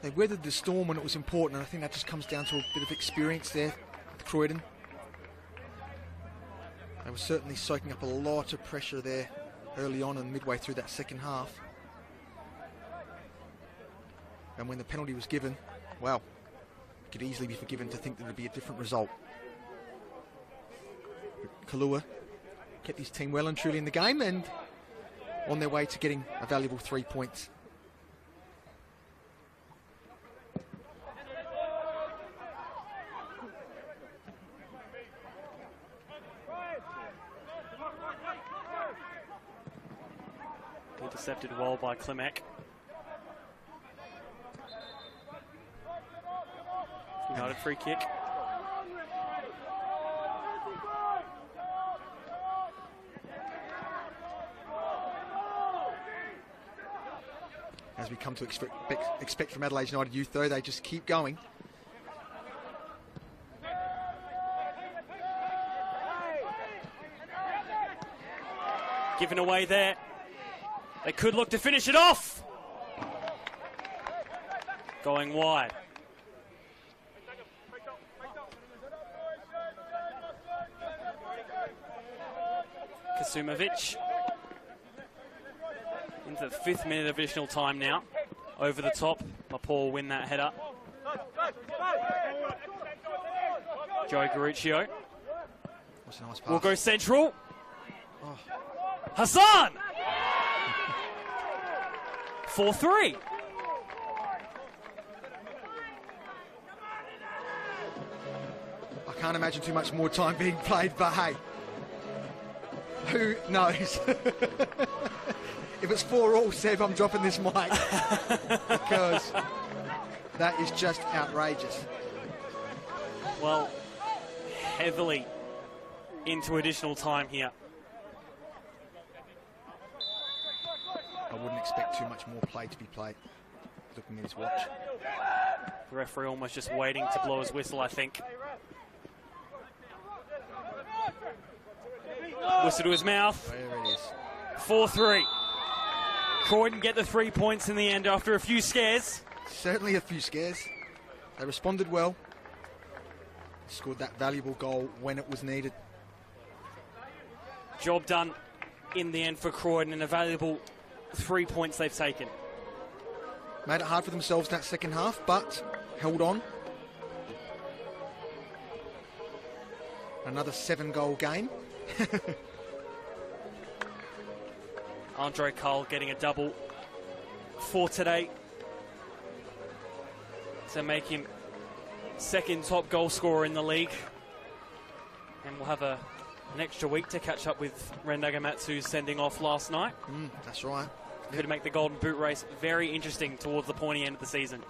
They weathered the storm when it was important, and I think that just comes down to a bit of experience there with Croydon. They were certainly soaking up a lot of pressure there early on and midway through that second half. And when the penalty was given, well, it could easily be forgiven to think that it would be a different result. Kalua kept his team well and truly in the game and on their way to getting a valuable 3 points. Intercepted well by Klimek. United free kick. As we come to expect from Adelaide United youth, though, they just keep going. Given away there. They could look to finish it off. Going wide. Kasumovic. Into the 5th minute of additional time now. Over the top. Paul win that header. Joe Garuccio. Nice will go central. Oh. Hassan! 4-3. I can't imagine too much more time being played, but hey, who knows? If it's 4-4, Seb, I'm dropping this mic because that is just outrageous. Well, heavily into additional time here. I wouldn't expect too much more play to be played, looking at his watch. The referee almost just waiting to blow his whistle, I think. Whistle to his mouth. There it is. 4-3. Croydon get the 3 points in the end after a few scares. Certainly a few scares. They responded well. Scored that valuable goal when it was needed. Job done in the end for Croydon, and a valuable 3 points they've taken. Made it hard for themselves in that second half, but held on. Another 7-goal game. Andre Cole getting a double for today to make him second top goal scorer in the league. And we'll have an extra week to catch up with Ren Nagamatsu's sending off last night. That's right. Could make the Golden Boot race very interesting towards the pointy end of the season.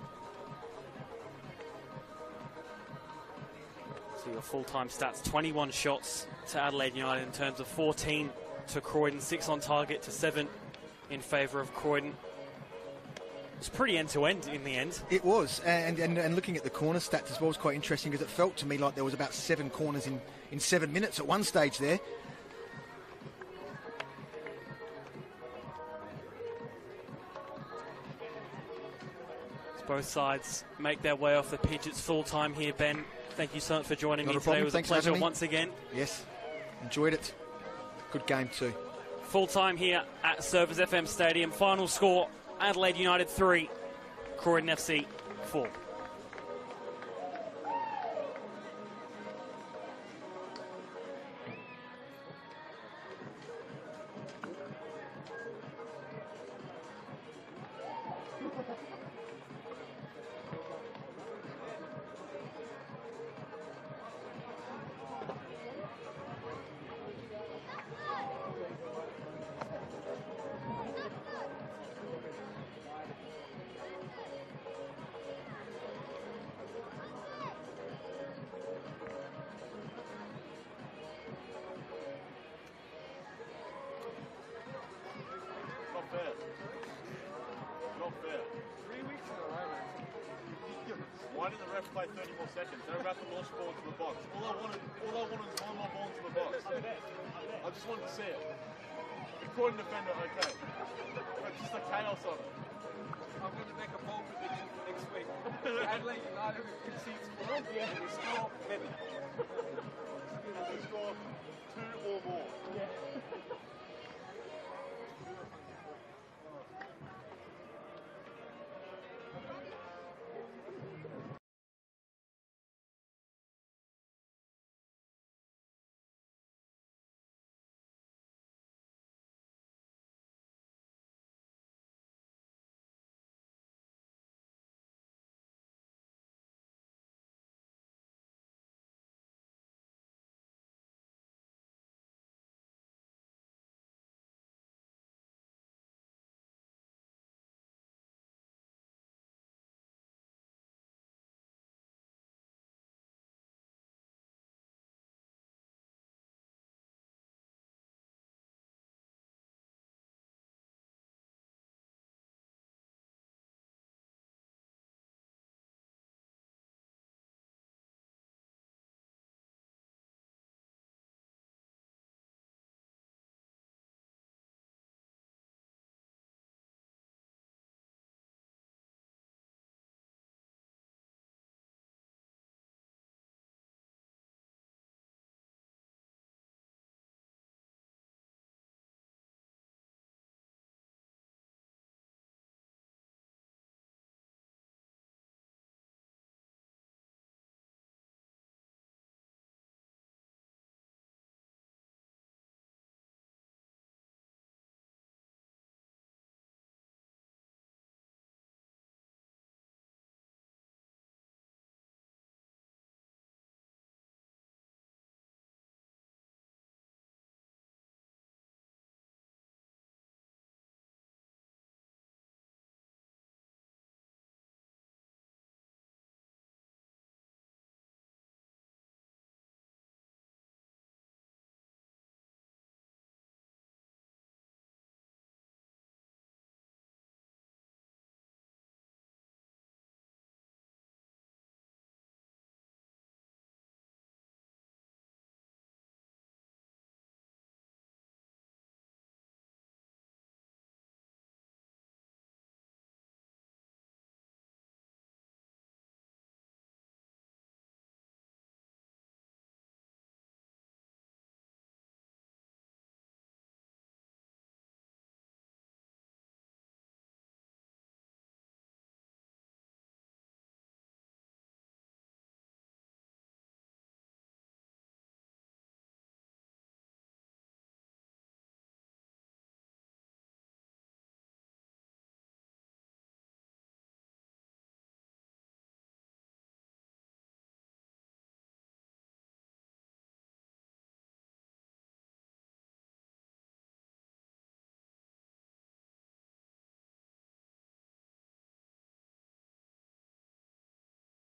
So your full-time stats, 21 shots to Adelaide United in terms of 14 to Croydon, 6 on target to 7 in favour of Croydon. It was pretty end-to-end in the end. It was, and looking at the corner stats as well was quite interesting, because it felt to me like there was about 7 corners in 7 minutes at one stage there. Both sides make their way off the pitch. It's full time here, Ben. Thank you so much for joining me today. It was a pleasure once again. Yes, enjoyed it. Good game too. Full time here at Service FM Stadium. Final score, Adelaide United 3, Croydon FC 4. Why did the ref play 30 more seconds? They're about to launch the ball into the box. All I wanted was one more ball into the box. I just wanted to see it. The Croydon defender, okay. But just the chaos of it. I'm going to make a bold prediction for next week. Adelaide United concedes 4 and they score many. And they score 2 or more. Yeah.